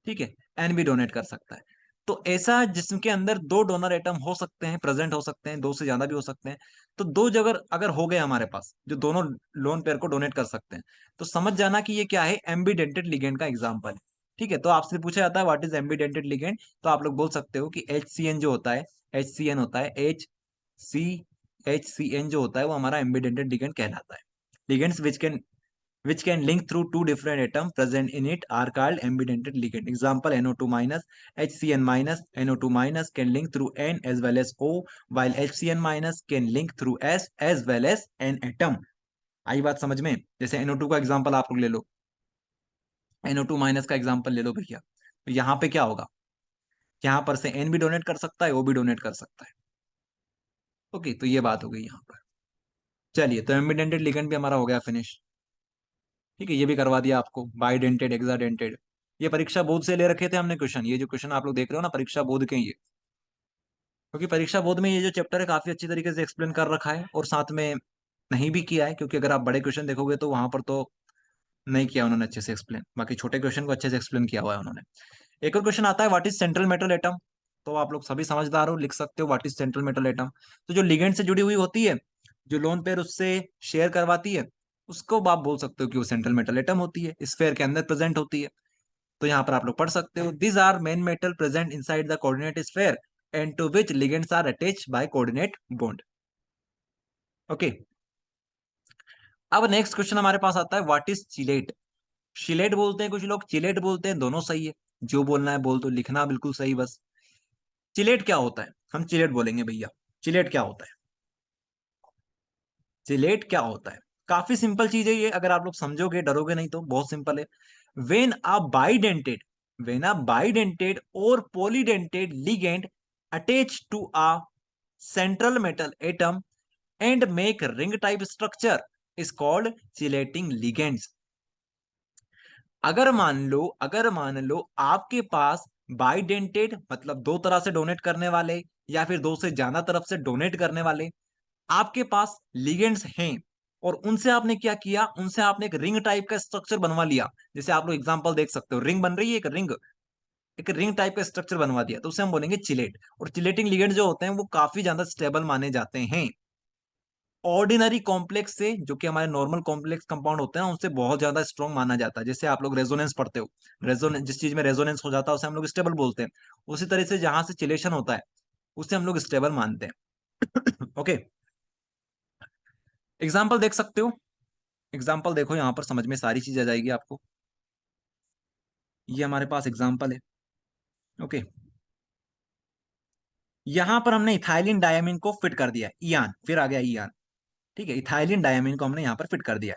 ठीक है, एन भी डोनेट कर सकता है। तो ऐसा जिसके अंदर दो डोनर एटम हो सकते हैं, प्रेजेंट हो सकते हैं, दो से ज्यादा भी हो सकते हैं। तो दो जगह अगर हो गए हमारे पास जो दोनों लोन पेयर को डोनेट कर सकते हैं, तो समझ जाना कि ये क्या है, एम्बीडेंटेड लिगेंड का एग्जाम्पल है। ठीक है, तो आपसे पूछा जाता है व्हाट इज एम्बीडेंटेड लिगेंड, तो आप लोग बोल सकते हो कि एच सी एन जो होता है, एच सी एन होता है, सी एच सी एन जो होता है वो हमारा एम्बीडेंटेड लिगेंड कहलाता है। Ligands which can link through two different atoms present in it are called ambidentate ligand। Example, NO2 minus HCN minus, NO2 minus can link through N as well as O, while HCN minus can link through S as well as N atom। आई बात समझ में? जैसे NO2 का example आप लोग ले लो, NO2 minus का example ले लो भैया, तो यहाँ पे क्या होगा, यहाँ पर से N भी डोनेट कर सकता है, O भी डोनेट कर सकता है। ओके, तो ये बात हो गई यहाँ पर। चलिए, तो एम्बिडेंटेड लिगेंड भी हमारा हो गया फिनिश। ठीक है, ये भी करवा दिया आपको, बाइडेंटेड, हेक्साडेंटेड। ये परीक्षा बोर्ड से ले रखे थे हमने क्वेश्चन, ये जो क्वेश्चन आप लोग देख रहे हो ना, परीक्षा बोर्ड के ये, क्योंकि परीक्षा बोर्ड में ये जो चैप्टर है काफी अच्छी तरीके से एक्सप्लेन कर रखा है, और साथ में नहीं भी किया है, क्योंकि अगर आप बड़े क्वेश्चन देखोगे तो वहां पर तो नहीं किया उन्होंने अच्छे से एक्सप्लेन, बाकी छोटे क्वेश्चन को अच्छे से एक्सप्लेन किया हुआ है उन्होंने। एक और क्वेश्चन आता है, what is central metal atom. तो आप लोग सभी समझदार हो, लिख सकते हो what is central metal atom. तो जो लिगेंड से जुड़ी हुई होती है, जो लोन पेयर उससे शेयर करवाती है, उसको आप बोल सकते हो कि वो सेंट्रल मेटल एटम होती है, स्फेयर के अंदर प्रेजेंट होती है। तो यहाँ पर आप लोग पढ़ सकते हो, this are main metal present inside the coordinate sphere and to which ligands are attached by coordinate bond. Okay, अब नेक्स्ट क्वेश्चन हमारे पास आता है, व्हाट इज चिलेट। शिलेट बोलते हैं कुछ लोग, चिलेट बोलते हैं, दोनों सही है। जो बोलना है बोल, तो लिखना बिल्कुल सही बस। चिलेट क्या होता है, हम चिलेट बोलेंगे भैया। चिलेट क्या होता है, चिलेट क्या होता है? काफी सिंपल चीज है ये, अगर आप लोग समझोगे, डरोगे नहीं, तो बहुत सिंपल है। When a bidentate, when a bidentate और polydentate ligand attach to a central metal atom and make ring type structure is called chelating ligands. अगर मान लो आपके पास बाइडेंटेड मतलब दो तरह से डोनेट करने वाले या फिर दो से ज्यादा तरफ से डोनेट करने वाले। आपके पास लिगेंड्स हैं और उनसे आपने क्या किया, उनसे आपने एक रिंग टाइप का स्ट्रक्चर बनवा लिया। जैसे आप लोग एग्जांपल देख सकते हो, रिंग बन रही है, एक रिंग टाइप का स्ट्रक्चर बनवा दिया, तो उसे हम बोलेंगे चिलेट। और चिलेटिंग लिगेंड जो होते हैं वो काफी ज्यादा स्टेबल माने जाते हैं ऑर्डिनरी कॉम्प्लेक्स से, जो कि हमारे नॉर्मल कॉम्प्लेक्स कंपाउंड होते हैं उनसे बहुत ज्यादा स्ट्रॉन्ग माना जाता है। जैसे आप लोग रेजोनेंस पढ़ते हो, रेजोनेंस जिस चीज में रेजोनेंस हो जाता है उसे हम लोग स्टेबल बोलते हैं। उसी तरह से जहां से चिलेशन होता है उसे हम लोग स्टेबल मानते हैं। ओके, एग्जाम्पल देख सकते हो। एग्जाम्पल देखो, यहाँ पर समझ में सारी चीज आ जाएगी आपको। ये हमारे पास एग्जाम्पल है। ओके, यहां पर हमने इथाइलिन डायमीन को फिट कर दिया, ईयान, फिर आ गया ईयान। ठीक है, इथाइलिन डायमीन को हमने यहाँ पर फिट कर दिया।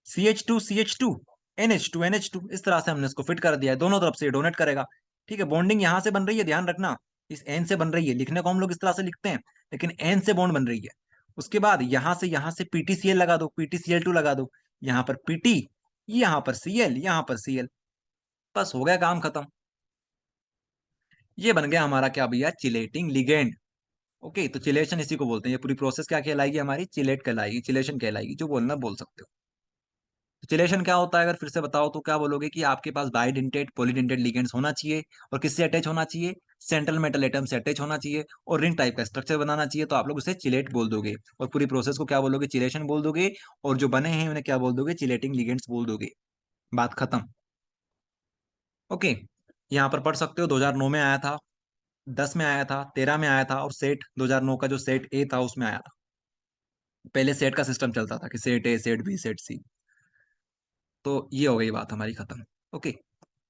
CH2 NH2 इस तरह से हमने इसको फिट कर दिया है, दोनों तरफ से ये डोनेट करेगा। ठीक है, बॉन्डिंग यहां से बन रही है, ध्यान रखना, इस एन से बन रही है। लिखने को हम लोग इस तरह से लिखते हैं, लेकिन एन से बॉन्ड बन रही है। उसके बाद यहां से PTCl लगा दो, PTCl2 लगा दो, यहाँ पर PT, यहाँ पर Cl, यहाँ पर Cl, बस हो गया काम खत्म। ये बन गया हमारा क्या भैया, चिलेटिंग लिगेंड। ओके, तो चिलेशन इसी को बोलते हैं। ये पूरी प्रोसेस क्या कहलाएगी हमारी, चिलेट कहलाएगी, चिलेशन कहलाएगी, जो बोलना बोल सकते हो। चिलेशन क्या होता है अगर फिर से बताओ तो क्या बोलोगे कि आपके पास बाइडेंटेड पॉलीडेंटेड लिगेंड्स होना चाहिए, और किससे अटैच होना चाहिए, सेंट्रल मेटल एटम से अटैच होना चाहिए, और रिंग टाइप का स्ट्रक्चर बनाना चाहिए, तो आप लोग उसे चिलेट बोल दोगे। और पूरी प्रोसेस को क्या बोलोगे, चिलेशन बोल दोगे। और जो बने हैं उन्हें क्या बोल दोगे, चिलेटिंग लिगेंड्स बोल दोगे। बात खत्म। ओके, यहाँ पर पढ़ सकते हो, 2009 में आया था, 10 में आया था, 13 में आया था, और सेट 2009 का जो सेट ए था उसमें आया था। पहले सेट का सिस्टम चलता था कि set A, set B, set C. तो ये हो गई बात हमारी खत्म। ओके,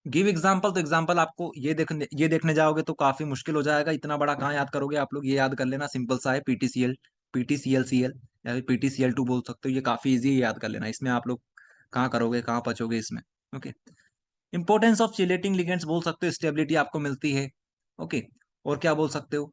गिव एग्जाम्पल, तो एग्जाम्पल आपको ये देखने जाओगे तो काफी मुश्किल हो जाएगा। इतना बड़ा कहाँ याद करोगे आप लोग, ये याद कर लेना, सिंपल सा है, PTCl, PTCl या फिर PTCl2 बोल सकते हो। ये काफी इजी है, याद कर लेना। इसमें आप लोग कहाँ करोगे, कहाँ पचोगे इसमें। Okay, importance of chelating ligands बोल सकते हो, स्टेबिलिटी आपको मिलती है। ओके, और क्या बोल सकते हो,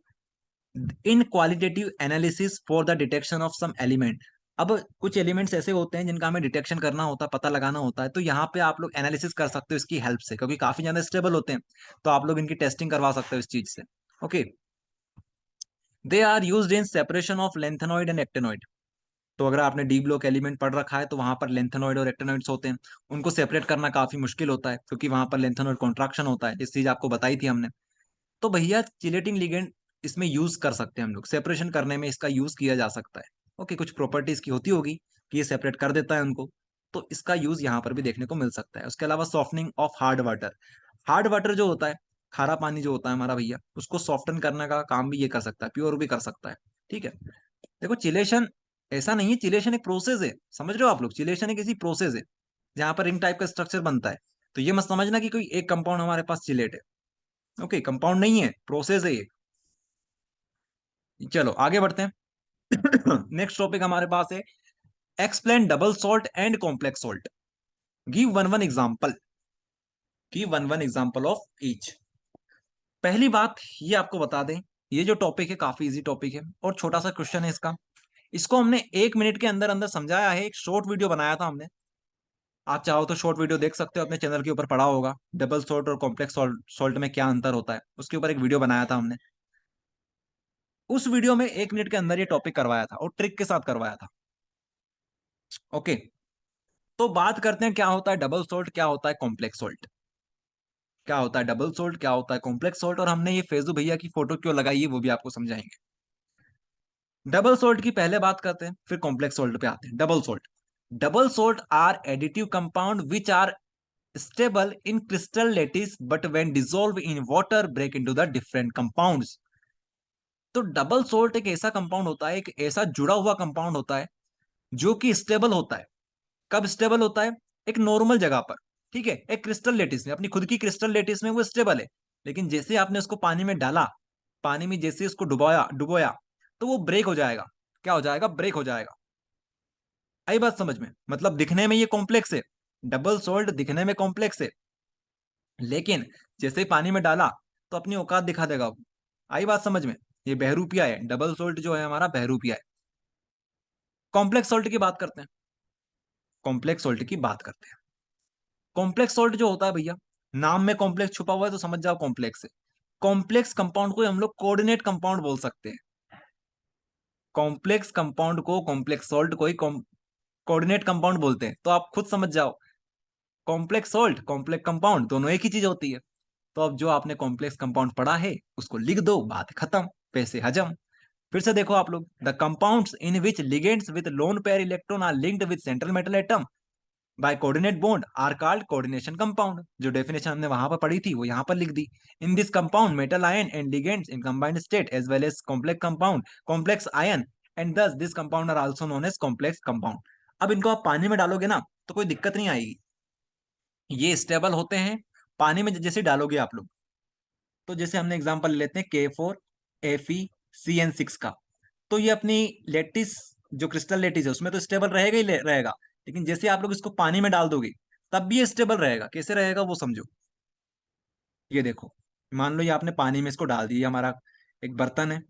in qualitative analysis for the detection of some element. अब कुछ एलिमेंट्स ऐसे होते हैं जिनका हमें डिटेक्शन करना होता है, पता लगाना होता है, तो यहाँ पे आप लोग एनालिसिस कर सकते हो इसकी हेल्प से, क्योंकि काफी ज्यादा स्टेबल होते हैं, तो आप लोग इनकी टेस्टिंग करवा सकते हो इस चीज से। Okay, they are used in separation of lanthanoid and actinoid. तो अगर आपने डी ब्लॉक एलिमेंट पढ़ रखा है तो वहां पर लेंथेनॉइड और एक्टेनॉइड्स होते हैं, उनको सेपरेट करना काफी मुश्किल होता है, क्योंकि वहां पर लेंथेनॉइड कॉन्ट्रैक्शन होता है, इस चीज आपको बताई थी हमने। तो भैया चिलेटिंग लिगेंड इसमें यूज कर सकते हैं हम लोग, सेपरेशन करने में इसका यूज किया जा सकता है। ओके, कुछ प्रॉपर्टीज की होती होगी कि ये सेपरेट कर देता है उनको, तो इसका यूज यहाँ पर भी देखने को मिल सकता है। उसके अलावा softening of hard water, hard water जो होता है, खारा पानी जो होता है हमारा भैया, उसको सॉफ्टन करने का काम भी ये कर सकता है, प्योर भी कर सकता है। ठीक है, देखो चिलेशन ऐसा नहीं है, चिलेशन एक प्रोसेस है, समझ रहे हो आप लोग, चिलेशन एक ऐसी प्रोसेस है जहां पर रिंग टाइप का स्ट्रक्चर बनता है। तो ये मत समझना कि कोई एक कंपाउंड हमारे पास चिलेट है। ओके, कंपाउंड नहीं है, प्रोसेस है ये। चलो आगे बढ़ते हैं। नेक्स्ट टॉपिक हमारे पास है, explain double salt and complex salt. Give one one example, give one one example of each. पहली बात ये आपको बता दें, ये जो टॉपिक है काफी इजी टॉपिक है, और छोटा सा क्वेश्चन है इसका। इसको हमने 1 मिनट के अंदर अंदर समझाया है, एक शॉर्ट वीडियो बनाया था हमने। आप चाहो तो शॉर्ट वीडियो देख सकते हो, अपने चैनल के ऊपर पड़ा होगा, डबल सॉल्ट और कॉम्प्लेक्स सॉल्ट सॉल्ट में क्या अंतर होता है, उसके ऊपर एक वीडियो बनाया था हमने। उस वीडियो में 1 मिनट के अंदर ये टॉपिक करवाया था, और ट्रिक के साथ करवाया था। ओके, तो बात करते हैं क्या होता है डबल सोल्ट, क्या होता है कॉम्प्लेक्स सोल्ट, क्या होता है डबल सोल्ट, क्या होता है कॉम्प्लेक्स सोल्ट, और हमने ये फेजू भैया की फोटो क्यों लगाई है वो भी आपको समझाएंगे। डबल सोल्ट की पहले बात करते हैं, फिर कॉम्प्लेक्स सोल्ट पे आते हैं। Double salt, double salt are additive compound which are stable in crystal lattice but when dissolve in water break into the different compounds. तो डबल सोल्ट एक ऐसा कंपाउंड होता है, एक ऐसा जुड़ा हुआ कंपाउंड होता है जो कि स्टेबल होता है। कब स्टेबल होता है, एक नॉर्मल जगह पर, ठीक है, एक क्रिस्टल लेटिस में, अपनी खुद की क्रिस्टल लेटिस में वो स्टेबल है। लेकिन जैसे आपने उसको पानी में डाला, पानी में जैसे उसको डुबोया डुबोया, तो वो ब्रेक हो जाएगा। क्या हो जाएगा, ब्रेक हो जाएगा। आई बात समझ में, मतलब दिखने में ये कॉम्प्लेक्स है, डबल सोल्ट दिखने में कॉम्प्लेक्स है, लेकिन जैसे ही पानी में डाला तो अपनी औकात दिखा देगा वो। आई बात समझ में, ये बहरूपिया है, डबल सोल्ट जो है हमारा बहरूपिया है। कॉम्प्लेक्स सोल्ट की बात करते हैं, कॉम्प्लेक्स सोल्ट की बात करते हैं। कॉम्प्लेक्स सॉल्ट जो होता है भैया, नाम में कॉम्प्लेक्स छुपा हुआ है तो समझ जाओ कॉम्प्लेक्स है। कॉम्प्लेक्स कंपाउंड को हम लोग कोऑर्डिनेट कंपाउंड बोल सकते हैं। कॉम्प्लेक्स कंपाउंड को, कॉम्प्लेक्स सॉल्ट को ही कोऑर्डिनेट कंपाउंड बोलते हैं। तो आप खुद समझ जाओ, कॉम्प्लेक्स सॉल्ट, कॉम्प्लेक्स कंपाउंड दोनों एक ही चीज होती है। तो अब जो आपने कॉम्प्लेक्स कंपाउंड पढ़ा है उसको लिख दो, बात खत्म, पैसे हजम। फिर से देखो आप लोग, the compounds in which ligands with lone pair electron are linked with central metal atom by coordinate bond are called coordination compound. जो डेफिनेशन हमने वहां पर पढ़ी थी वो यहाँ पर लिख दी। In this compound metal ion and ligands in combined state as well as complex compound, complex ion and thus this compound are also known as complex compound. अब इनको आप पानी में डालोगे ना तो कोई दिक्कत नहीं आएगी, ये स्टेबल होते हैं। पानी में जैसे डालोगे आप लोग, तो जैसे हमने एग्जांपल ले लेते हैं K4Fe CN6 का, तो ये अपनी लेटिस, जो क्रिस्टल लेटिस है उसमें तो स्टेबल रहेगा ही रहेगा। लेकिन जैसे आप लोग इसको पानी में डाल दोगे तब भी ये स्टेबल रहेगा। कैसे रहेगा वो समझो। ये देखो, मान लो ये आपने पानी में इसको डाल दिया, हमारा एक बर्तन है,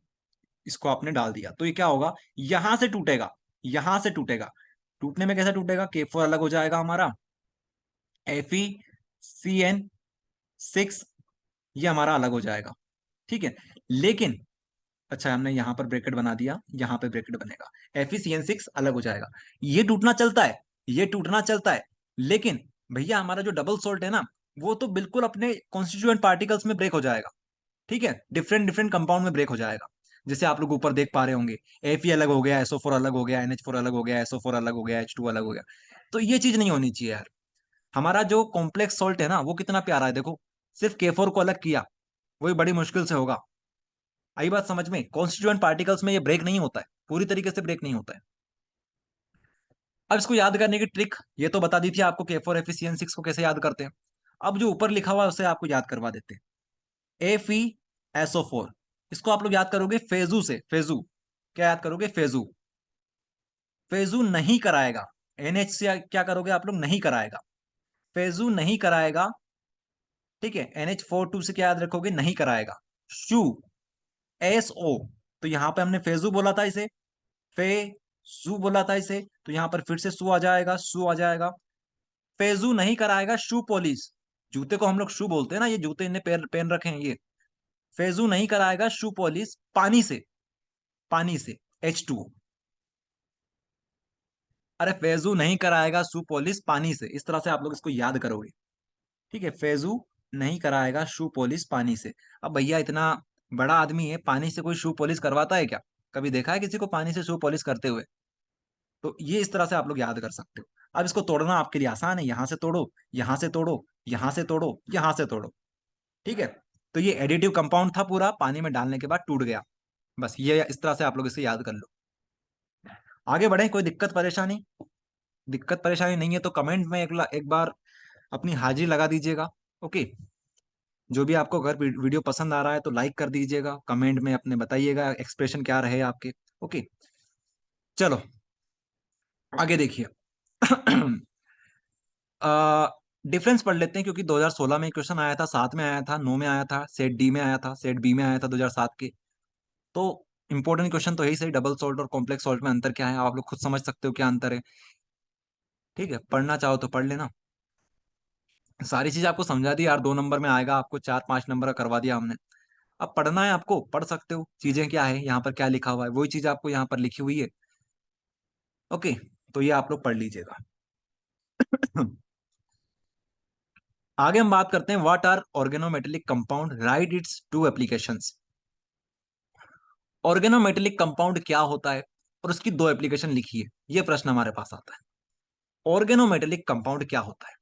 इसको आपने डाल दिया, तो ये क्या होगा, यहां से टूटेगा, यहां से टूटेगा। टूटने में कैसा टूटेगा, K4 अलग हो जाएगा हमारा, FeCN6 ये हमारा अलग हो जाएगा। ठीक है, लेकिन अच्छा हमने यहाँ पर ब्रैकेट बना दिया, यहाँ पे ब्रैकेट बनेगा, FeCN6 अलग हो जाएगा। ये टूटना चलता है, ये टूटना चलता है, लेकिन भैया हमारा जो डबल सोल्ट है ना, वो तो बिल्कुल अपने कॉन्स्टिट्यूएंट पार्टिकल्स में ब्रेक हो जाएगा। ठीक है, डिफरेंट डिफरेंट कंपाउंड में ब्रेक हो जाएगा। जैसे आप लोग ऊपर देख पा रहे होंगे, Fe अलग हो गया, SO4 अलग हो गया, NH4 अलग हो गया, SO4 अलग हो गया, H2 अलग हो गया। तो ये चीज नहीं होनी चाहिए यार। हमारा जो कॉम्प्लेक्स सॉल्ट है ना वो कितना प्यारा है, देखो, सिर्फ K4 को अलग किया, वही बड़ी मुश्किल से होगा। आई बात समझ में, कॉन्स्टिट्यूएंट पार्टिकल्स में ये ब्रेक नहीं होता है, पूरी तरीके से ब्रेक नहीं होता है। अब इसको याद करने की ट्रिक ये तो बता दी थी आपको, K4FeCN6 को कैसे याद करते हैं। अब जो ऊपर लिखा हुआ है उसे आपको याद करवा देते हैं, FeSO4, इसको आप लोग याद करोगे फेजू से, फेजू, क्या याद करोगे, फेजू। फेजू नहीं कराएगा, NH से क्या करोगे आप लोग, नहीं कराएगा, फेजू नहीं कराएगा। ठीक है, NH42 से क्या याद रखोगे, नहीं कराएगा। शू, SO, तो यहां पे हमने फेजू बोला था इसे, फे सू बोला था इसे, तो यहां पर फिर से सू आ जाएगा, सू आ जाएगा। फेजू नहीं कराएगा शू पॉलिश, जूते को हम लोग शू बोलते हैं ना, ये जूते इन्हें पहन रखे हैं ये। फेजू नहीं कराएगा शू पॉलिश पानी से, पानी से, H2O। अरे फेजू नहीं कराएगा शू पॉलिश पानी से, इस तरह से आप लोग इसको याद करोगे। ठीक है, फेजू नहीं कराएगा शू पॉलिश पानी से। अब भैया इतना बड़ा आदमी है, पानी से कोई शू पॉलिश करवाता है क्या, कभी देखा है किसी को पानी से शू पॉलिश करते हुए। तो ये इस तरह से आप लोग याद कर सकते हो। अब इसको तोड़ना आपके लिए आसान है, यहां से तोड़ो, यहां से तोड़ो, यहां से तोड़ो, यहां से तोड़ो। ठीक है, तो ये एडिटिव कंपाउंड था पूरा, पानी में डालने के बाद टूट गया। बस ये इस तरह से आप लोग इसे याद कर लो। आगे बढ़े, कोई दिक्कत परेशानी, दिक्कत परेशानी नहीं है तो कमेंट में एक बार अपनी हाजिरी लगा दीजिएगा। ओके, जो भी आपको अगर वीडियो पसंद आ रहा है तो लाइक कर दीजिएगा, कमेंट में अपने बताइएगा एक्सप्रेशन क्या रहे आपके। ओके, चलो आगे देखिए। डिफरेंस पढ़ लेते हैं, क्योंकि 2016 में क्वेश्चन आया था, 7 में आया था, 9 में आया था, सेट डी में आया था, सेट बी में आया था 2007 के। तो इंपॉर्टेंट क्वेश्चन तो यही सही, डबल सॉल्ट और कॉम्प्लेक्स सॉल्ट में अंतर क्या है, आप लोग खुद समझ सकते हो क्या अंतर है। ठीक है, पढ़ना चाहो तो पढ़ लेना। सारी चीज आपको समझा दी यार, 2 नंबर में आएगा आपको, 4-5 नंबर का करवा दिया हमने। अब पढ़ना है आपको, पढ़ सकते हो, चीजें क्या है यहाँ पर, क्या लिखा हुआ है वही चीज आपको यहाँ पर लिखी हुई है। ओके, तो ये आप लोग पढ़ लीजिएगा। आगे हम बात करते हैं, what are organometallic compound, right its two applications. Organometallic compound क्या होता है और उसकी 2 एप्लीकेशन लिखिए, ये प्रश्न हमारे पास आता है। ऑर्गेनोमेटेलिक कंपाउंड क्या होता है,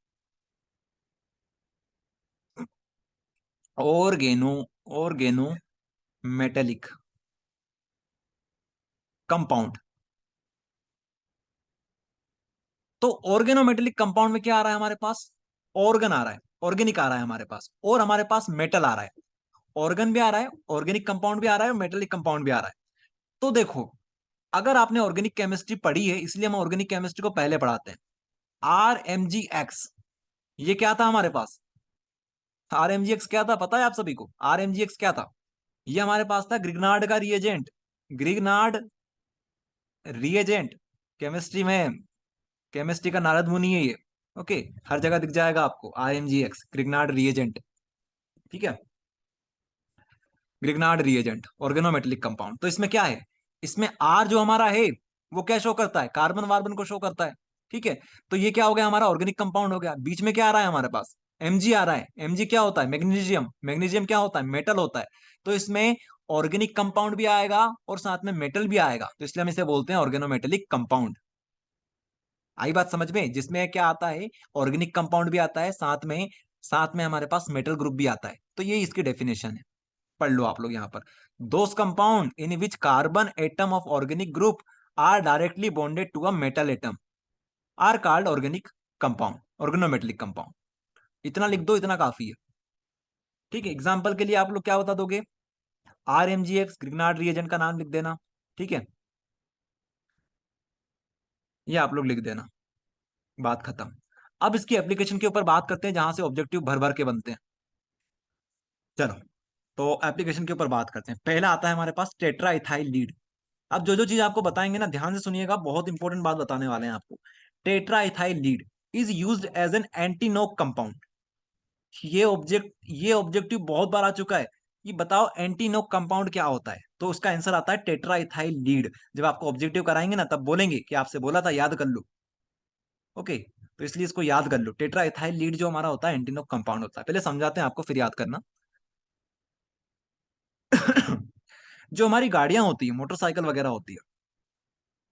ऑर्गेनो ऑर्गेनो मेटेलिक कंपाउंड। तो ऑर्गेनोमेटेलिक कंपाउंड में क्या आ रहा है हमारे पास, ऑर्गन आ रहा है, ऑर्गेनिक आ रहा है हमारे पास, और हमारे पास मेटल आ रहा है। ऑर्गन भी आ रहा है, ऑर्गेनिक कंपाउंड भी आ रहा है, और मेटेलिक कंपाउंड भी आ रहा है। तो देखो, अगर आपने ऑर्गेनिक केमिस्ट्री पढ़ी है, इसलिए हम ऑर्गेनिक केमिस्ट्री को पहले पढ़ाते हैं। RMgX, ये क्या था हमारे पास, RMgX क्या था पता है आप सभी को, RMgX क्या था, ये हमारे पास था ग्रिग्नार्ड का रिएजेंट, ग्रिग्नार्ड रिएजेंट। केमिस्ट्री में, केमिस्ट्री का नारद मुनि है ये। ओके, हर जगह दिख जाएगा आपको RMGX, ग्रिग्नार्ड रिएजेंट। ठीक है, ग्रिग्नार्ड रिएजेंट ऑर्गेनोमेटेलिक कंपाउंड। तो इसमें क्या है, इसमें आर जो हमारा है वो क्या शो करता है, कार्बन वार्बन को शो करता है। ठीक है, तो ये क्या हो गया, हमारा ऑर्गेनिक कंपाउंड हो गया। बीच में क्या आ रहा है हमारे पास, Mg आ रहा है। Mg क्या होता है, मैग्नीशियम। मैग्नीशियम क्या होता है, मेटल होता है। तो इसमें ऑर्गेनिक कंपाउंड भी आएगा और साथ में मेटल भी आएगा, तो इसलिए हम इसे बोलते हैं ऑर्गेनोमेटेलिक कंपाउंड। आई बात समझ में, जिसमें क्या आता है, ऑर्गेनिक कंपाउंड भी आता है, साथ में हमारे पास मेटल ग्रुप भी आता है। तो ये इसकी डेफिनेशन है, पढ़ लो आप लोग यहाँ पर। Those compound in which carbon atom of organic group are directly bonded to a metal atom are called organic compound, organometallic compound. इतना लिख दो, इतना काफी है। ठीक है, एग्जाम्पल के लिए आप लोग क्या बता दोगे, RMGX, ग्रिग्नार्ड रिएजेंट का नाम लिख देना। ठीक है, ये आप लोग लिख देना, बात खत्म। अब इसकी एप्लीकेशन के ऊपर बात करते हैं, जहां से ऑब्जेक्टिव भर भर के बनते हैं। चलो, तो एप्लीकेशन के ऊपर बात करते हैं। पहला आता है हमारे पास टेट्रा इथाइल लीड। अब जो जो चीज आपको बताएंगे ना, ध्यान से सुनिएगा, बहुत इंपॉर्टेंट बात बताने वाले हैं आपको। Tetra ethyl lead is used as an anti knock compound. ये ऑब्जेक्टिव बहुत बार आ चुका है कि बताओ एंटी नोक कंपाउंड क्या होता है, तो उसका आंसर आता है टेट्रा इथाइल लीड। जब आपको ऑब्जेक्टिव कराएंगे ना, तब बोलेंगे कि आपसे बोला था, याद कर लो। ओके, तो इसलिए इसको याद कर लो। टेट्रा इथाइल लीड जो हमारा होता है एंटी नोक कंपाउंड होता है। पहले समझाते हैं आपको, फिर याद करना। जो हमारी गाड़ियां होती है, मोटरसाइकिल वगैरह होती है,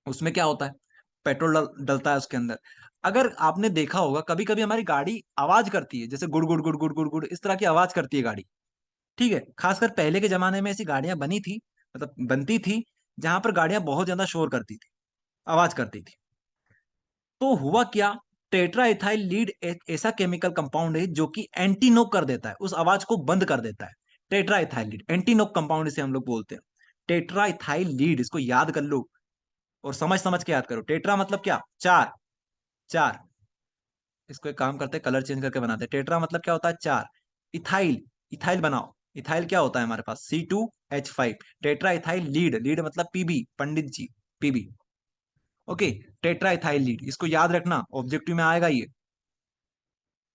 उसमें क्या होता है, पेट्रोल डलता है उसके अंदर। अगर आपने देखा होगा, कभी कभी हमारी गाड़ी आवाज करती है, जैसे गुड़ गुड़ गुड़ गुड़ गुड़ गुड़, इस तरह की आवाज करती है गाड़ी। ठीक है, खासकर पहले के जमाने में ऐसी गाड़ियां बनी थी, मतलब बनती थी, जहां पर गाड़ियां बहुत ज्यादा शोर करती थी, आवाज करती थी। तो हुआ क्या, टेट्रा इथाइल लीड एक ऐसा केमिकल कंपाउंड है जो कि एंटी नोक कर देता है, उस आवाज को बंद कर देता है। Tetra ethyl lead anti knock compound इसे हम लोग बोलते हैं। टेट्रा इथाइल लीड, इसको याद कर लो और समझ समझ के याद करो। टेट्रा मतलब क्या, चार। चार, इसको एक काम करते हैं, कलर चेंज करके बनाते हैं। टेट्रा मतलब क्या होता है, चार। इथाइल, इथाइल बनाओ। इथाइल क्या होता है हमारे पास, C2H5। Tetra ethyl lead, lead मतलब PB, Pandit ji, PB. Okay, tetra ethyl lead, इसको याद रखना, ऑब्जेक्टिव में आएगा ये।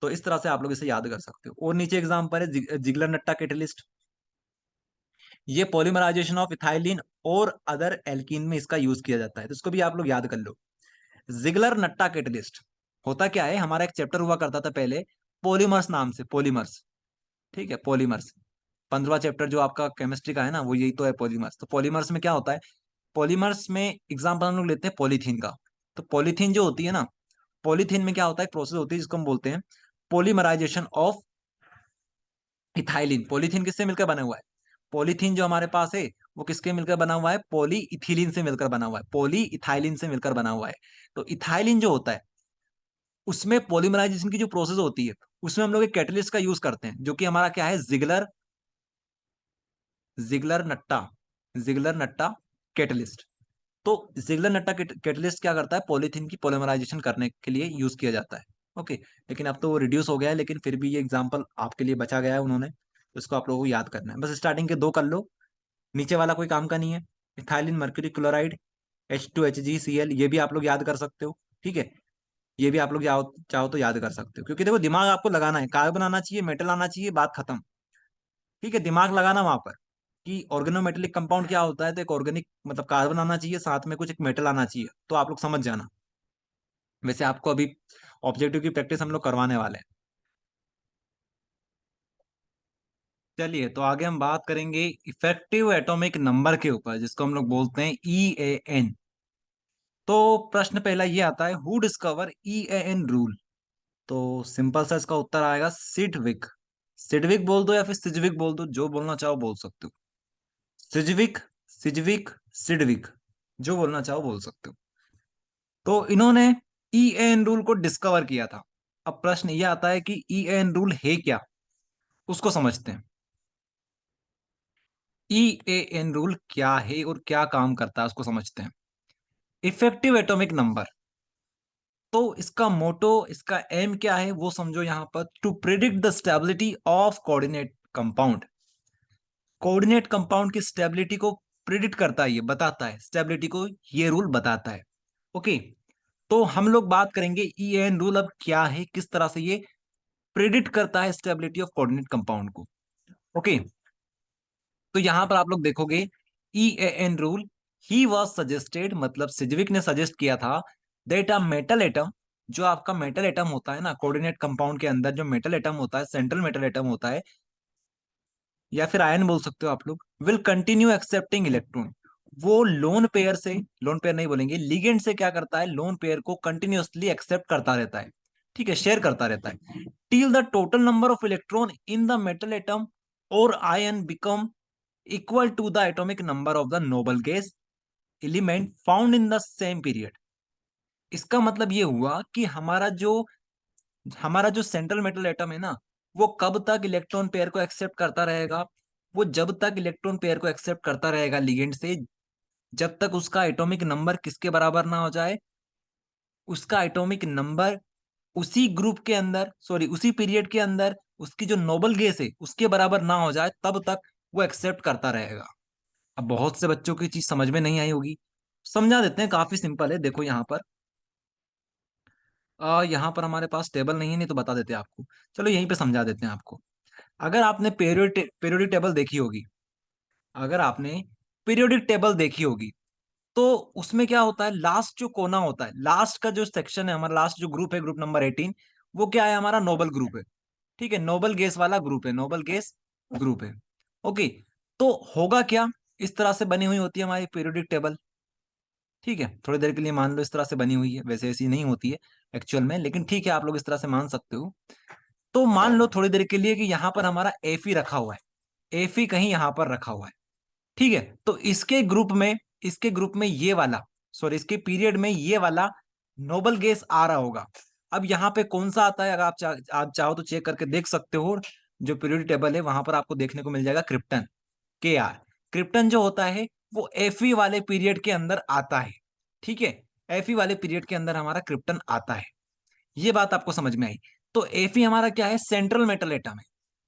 तो इस तरह से आप लोग इसे याद कर सकते हो। और नीचे एग्जाम्पल है जिगलर नट्टा कैटलिस्ट। ये पॉलीमराइजेशन ऑफ इथाइलिन और अदर एल्कीन में इसका यूज किया जाता है, तो इसको भी आप लोग याद कर लो। जिगलर नट्टा कैटलिस्ट होता क्या है, हमारा एक चैप्टर हुआ करता था पहले, पॉलीमर्स नाम से, पॉलीमर्स। ठीक है, पॉलीमर्स। 15वां चैप्टर जो आपका केमिस्ट्री का है ना, वो यही तो है, पॉलीमर्स। तो पॉलीमर्स में क्या होता है, पॉलीमर्स में एग्जाम्पल हम लोग लेते हैं पॉलीथीन का। तो पॉलीथीन जो होती है ना, पॉलीथीन में क्या होता है, प्रोसेस होती है जिसको हम बोलते हैं पॉलीमराइजेशन ऑफ इथाइलिन। पॉलीथीन किससे मिलकर बना हुआ है, पॉलीथीन जो हमारे पास है वो किसके मिलकर बना हुआ है, पॉली इथिलीन से मिलकर बना हुआ है, पॉली इथाइलिन से मिलकर बना हुआ है। तो इथाइलिन जो होता है, उसमें पॉलीमराइजेशन की जो प्रोसेस होती है, उसमें हम लोग एक कैटलिस्ट का यूज करते हैं, जो कि हमारा क्या है, Ziegler, Ziegler Natta, Ziegler Natta catalyst. तो जिगलर नट्टा कैटलिस्ट क्या करता है, पॉलीथीन की पॉलीमराइजेशन करने के लिए यूज किया जाता है। ओके, लेकिन अब तो वो रिड्यूस हो गया है, लेकिन फिर भी ये एग्जांपल आपके लिए बचा गया है उन्होंने, तो इसको आप लोगों को याद करना है। बस स्टार्टिंग के दो कर लो, नीचे वाला कोई काम का नहीं है। इथाइलिन मर्क्यूरी क्लोराइड, H2HgCl, ये भी आप लोग याद कर सकते हो। ठीक है, ये भी आप लोग चाहो चाहो तो याद कर सकते हो, क्योंकि देखो दिमाग आपको लगाना है, कार्बन आना चाहिए, मेटल आना चाहिए, बात खत्म। ठीक है, दिमाग लगाना वहां पर कि ऑर्गेनोमेटेलिक कंपाउंड क्या होता है, तो एक ऑर्गेनिक मतलब कार्बन आना चाहिए, साथ में कुछ एक मेटल आना चाहिए, तो आप लोग समझ जाना। वैसे आपको अभी ऑब्जेक्टिव की प्रैक्टिस हम लोग करवाने वाले हैं। चलिए, तो आगे हम बात करेंगे इफेक्टिव एटॉमिक नंबर के ऊपर, जिसको हम लोग बोलते हैं EAN। तो प्रश्न पहला ये आता है, हु डिस्कवर EAN रूल। तो सिंपल सा इसका उत्तर आएगा सिडविक। सिडविक बोल दो या फिर सिजविक बोल दो, जो बोलना चाहो बोल सकते हो। सिजविक, सिजविक, सिडविक, जो बोलना चाहो बोल सकते हो। तो इन्होंने EAN रूल को डिस्कवर किया था। अब प्रश्न ये आता है कि EAN रूल है क्या, उसको समझते हैं। EAN रूल क्या है और क्या काम करता है, उसको समझते हैं। इफेक्टिव एटॉमिक नंबर, तो इसका मोटो, इसका एम क्या है वो समझो यहां पर, to predict the stability of coordinate compound. Coordinate compound की स्टेबिलिटी को प्रिडिक्ट करता है, ये बताता है स्टेबिलिटी को, ये रूल बताता है। ओके, तो हम लोग बात करेंगे EAN रूल अब क्या है, किस तरह से ये प्रिडिक्ट करता है स्टेबिलिटी ऑफ कोऑर्डिनेट कंपाउंड को। ओके, तो यहां पर आप लोग देखोगे EAN rule, he was suggested, मतलब सिजविक ने सजेस्ट किया था दैट अ मेटल एटम, जो आपका मेटल एटम होता है ना कोऑर्डिनेट कंपाउंड के अंदर, जो मेटल एटम होता है, सेंट्रल मेटल एटम होता है, या फिर आयन बोल सकते हो आप लोग, विल कंटिन्यू एक्सेप्टिंग इलेक्ट्रॉन। वो लोन पेयर से, लोन पेयर नहीं बोलेंगे, लिगेंड से क्या करता है, लोन पेयर को कंटिन्यूअसली एक्सेप्ट करता रहता है, ठीक है, शेयर करता रहता है, till the total number of electron in the metal atom और ion become equal to the atomic number of the noble gas element found in the same period. इसका मतलब ये हुआ कि हमारा जो सेंट्रल मेटल एटम है ना, वो कब तक इलेक्ट्रॉन पेयर को एक्सेप्ट करता रहेगा, वो जब तक इलेक्ट्रॉन पेयर को एक्सेप्ट करता रहेगा लिगेंड से, जब तक उसका एटॉमिक नंबर किसके बराबर ना हो जाए, उसका एटॉमिक नंबर उसी ग्रुप के अंदर, सॉरी उसी पीरियड के अंदर उसकी जो नोबल गैस है उसके बराबर ना हो जाए, तब तक वो एक्सेप्ट करता रहेगा। अब बहुत से बच्चों की चीज समझ में नहीं आई होगी, समझा देते हैं, काफी सिंपल है। देखो यहाँ पर हमारे पास टेबल नहीं है, नहीं तो बता देते हैं आपको, चलो यहीं पे समझा देते हैं आपको। अगर आपने पीरियोडिक टेबल देखी होगी, अगर आपने पीरियोडिक टेबल देखी होगी, तो उसमें क्या होता है, लास्ट जो कोना होता है, लास्ट का जो सेक्शन है हमारा, लास्ट जो ग्रुप है, ग्रुप नंबर 18, वो क्या है, हमारा नोबल ग्रुप है, ठीक है, नोबल गैस वाला ग्रुप है, नोबल गैस ग्रुप है। ओके, तो होगा क्या, इस तरह से बनी हुई होती है हमारी पीरियोडिक टेबल, ठीक है, थोड़ी देर के लिए मान लो इस तरह से बनी हुई है, वैसे ऐसी नहीं होती है एक्चुअल में, लेकिन ठीक है, आप लोग इस तरह से मान सकते हो। तो मान लो थोड़ी देर के लिए कि यहाँ पर हमारा एफी रखा हुआ है, एफी कहीं यहाँ पर रखा हुआ है, ठीक है, तो इसके ग्रुप में ये वाला, सॉरी इसके पीरियड में ये वाला नोबल गैस आ रहा होगा। अब यहाँ पे कौन सा आता है, अगर आप चाहो तो चेक करके देख सकते हो, जो पीरियड टेबल है वहां पर आपको देखने को मिल जाएगा क्रिप्टन, KR। क्रिप्टन जो होता है वो एफई वाले पीरियड के अंदर आता है, ठीक है, एफई वाले पीरियड के अंदर हमारा क्रिप्टन आता है। ये बात आपको समझ में आई। तो एफई हमारा क्या है, सेंट्रल मेटल एटम है।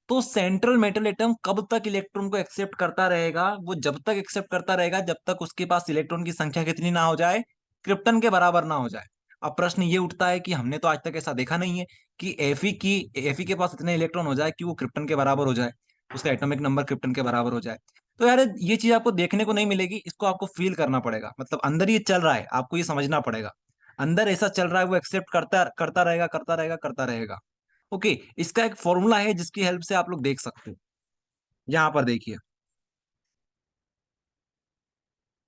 तो सेंट्रल मेटल एटम कब तक इलेक्ट्रॉन को एक्सेप्ट करता रहेगा, वो जब तक एक्सेप्ट करता रहेगा जब तक उसके पास इलेक्ट्रॉन की संख्या कितनी ना हो जाए, क्रिप्टन के बराबर ना हो जाए। अब प्रश्न ये उठता है कि हमने तो आज तक ऐसा देखा नहीं है कि एफई के पास इतने इलेक्ट्रॉन हो जाए कि वो क्रिप्टन के बराबर हो जाए, उसका एटॉमिक नंबर क्रिप्टन के बराबर हो जाए। तो यार ये चीज आपको देखने को नहीं मिलेगी, इसको आपको फील करना पड़ेगा, मतलब अंदर ये चल रहा है, आपको ये समझना पड़ेगा, अंदर ऐसा चल रहा है, वो एक्सेप्ट करता करता रहेगा, करता रहेगा, करता रहेगा। ओके, इसका एक फॉर्मूला है जिसकी हेल्प से आप लोग देख सकते हो। यहां पर देखिए,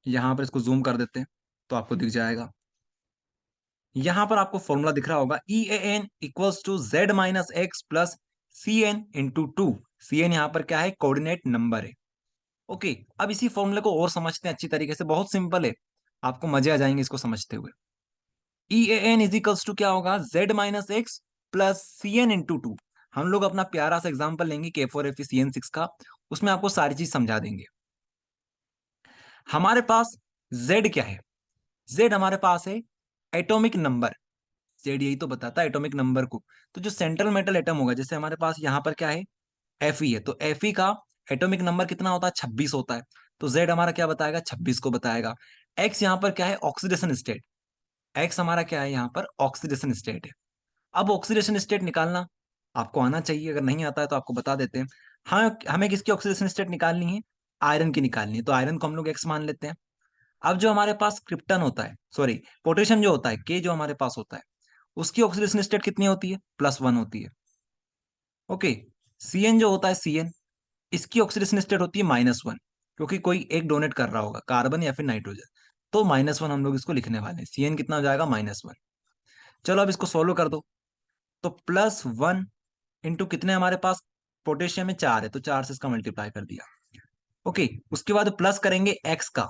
यहां पर इसको जूम कर देते हैं तो आपको दिख जाएगा। यहां पर आपको फॉर्मूला दिख रहा होगा, EAN = Z - X plus CN × 2। CN यहाँ पर क्या है, कोऑर्डिनेट नंबर है। ओके, अब इसी फॉर्मूले को और समझते हैं अच्छी तरीके से, बहुत सिंपल है, आपको मजे आ जाएंगे इसको समझते हुए। EAN = क्या होगा, Z - X प्लस CN × 2। हम लोग अपना प्यारा सा एग्जाम्पल लेंगे K4Fe CN6 का, उसमें आपको सारी चीज समझा देंगे। हमारे पास Z क्या है, Z हमारे पास है एटॉमिक नंबर, जेड यही तो बताता है एटॉमिक नंबर को। तो जो सेंट्रल मेटल एटम होगा, जैसे हमारे पास यहाँ पर क्या है, Fe है, तो Fe का एटॉमिक नंबर कितना होता है, 26 होता है। तो Z हमारा क्या बताएगा, 26 को बताएगा। X यहाँ पर क्या है, ऑक्सीडेशन स्टेट, X हमारा क्या है यहाँ पर, ऑक्सीडेशन स्टेट है। अब ऑक्सीडेशन स्टेट निकालना आपको आना चाहिए, अगर नहीं आता है तो आपको बता देते हैं। हाँ, हमें किसकी ऑक्सीडेशन स्टेट निकालनी है, आयरन की निकालनी है, तो आयरन को हम लोग X मान लेते हैं। अब जो हमारे पास क्रिप्टन होता है, सॉरी पोटेशियम जो होता है, के जो हमारे पास होता है, उसकी ऑक्सीडेशन स्टेट कितनी होती है, +1 होती है। ओके, CN जो होता है, CN, इसकी ऑक्सीडेशन स्टेट होती है -1, क्योंकि कोई एक डोनेट कर रहा होगा, कार्बन या फिर नाइट्रोजन, तो -1 हम लोग इसको लिखने वाले हैं, CN कितना हो जाएगा, -1। चलो अब इसको सोल्व कर दो, तो +1 इंटू कितने हमारे पास, पोटेशियम में 4 है, तो 4 से इसका मल्टीप्लाई कर दिया। ओके, उसके बाद प्लस करेंगे एक्स का,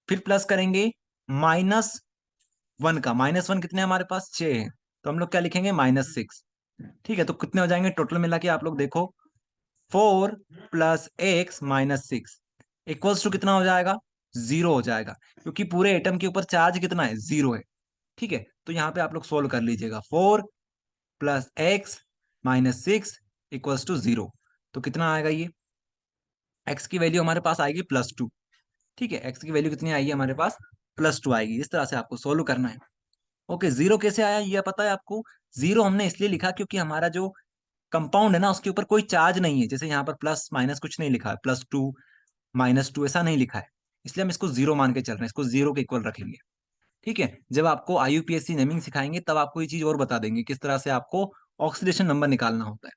फिर प्लस करेंगे -1 का, -1 कितने हमारे पास, 6 है, तो हम लोग क्या लिखेंगे, -6। ठीक है, तो कितने हो जाएंगे टोटल मिला के, आप लोग देखो, 4 + x -6 इक्वल्स टू कितना हो जाएगा, 0 हो जाएगा, क्योंकि पूरे एटम के ऊपर चार्ज कितना है, 0 है। ठीक है, तो यहाँ पे आप लोग सोल्व कर लीजिएगा, 4 + x -6 इक्वल्स टू 0। तो कितना आएगा ये, x की वैल्यू हमारे पास आएगी +2। ठीक है, x की वैल्यू कितनी आएगी हमारे पास, +2 आएगी। इस तरह से आपको सोल्व करना है। ओके, जीरो कैसे आया ये पता है आपको? जीरो हमने इसलिए लिखा क्योंकि हमारा जो कंपाउंड है ना उसके ऊपर कोई चार्ज नहीं है, जैसे यहाँ पर प्लस माइनस कुछ नहीं लिखा है, +2 -2 ऐसा नहीं लिखा है, इसलिए हम इसको जीरो मान के चल रहे हैं, इसको जीरो के इक्वल रखेंगे। ठीक है, जब आपको IUPAC नेमिंग सिखाएंगे तब आपको ये चीज और बता देंगे किस तरह से आपको ऑक्सीडेशन नंबर निकालना होता है।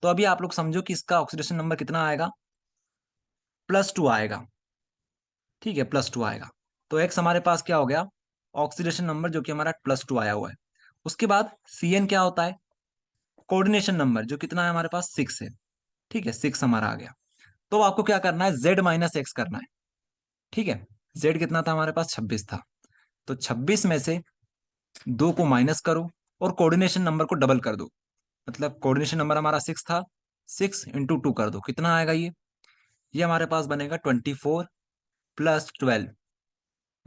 तो अभी आप लोग समझो कि इसका ऑक्सीडेशन नंबर कितना आएगा, +2 आएगा। ठीक है, +2 आएगा। तो एक्स हमारे पास क्या हो गया, ऑक्सीडेशन नंबर, जो कि हमारा +2 आया हुआ है। उसके बाद CN क्या होता है, कोऑर्डिनेशन नंबर, जो कितना है हमारे पास 6 है। ठीक है, 6 हमारा आ गया। तो आपको क्या करना है, Z - X करना है। ठीक है, Z कितना था हमारे पास, 26 था। तो 26 में से 2 को माइनस करो और कोऑर्डिनेशन नंबर को डबल कर दो। मतलब कोऑर्डिनेशन नंबर हमारा 6 था, 6 × 2 कर दो, कितना आएगा ये हमारे पास बनेगा 24 + 12।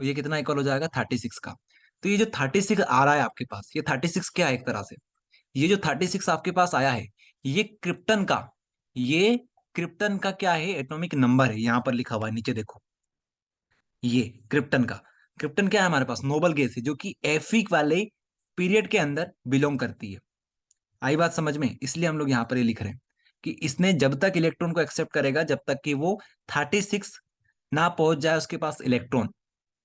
तो ये कितना इक्वल हो जाएगा, 36 का। तो ये जो 36 आ रहा है आपके पास, ये 36 क्या है एक तरह से, ये जो 36 आपके पास आया है, ये क्रिप्टन का, ये क्रिप्टन का क्या है, एटॉमिक नंबर है, यहां पर लिखा हुआ है नीचे देखो। ये क्रिप्टन का, क्रिप्टन क्या है हमारे पास, नोबल गैस है, जो कि Fe वाले पीरियड के अंदर बिलोंग करती है। आई बात समझ में? इसलिए हम लोग यहाँ पर ये लिख रहे हैं कि इसने जब तक इलेक्ट्रॉन को एक्सेप्ट करेगा जब तक कि वो 36 ना पहुंच जाए उसके पास इलेक्ट्रॉन,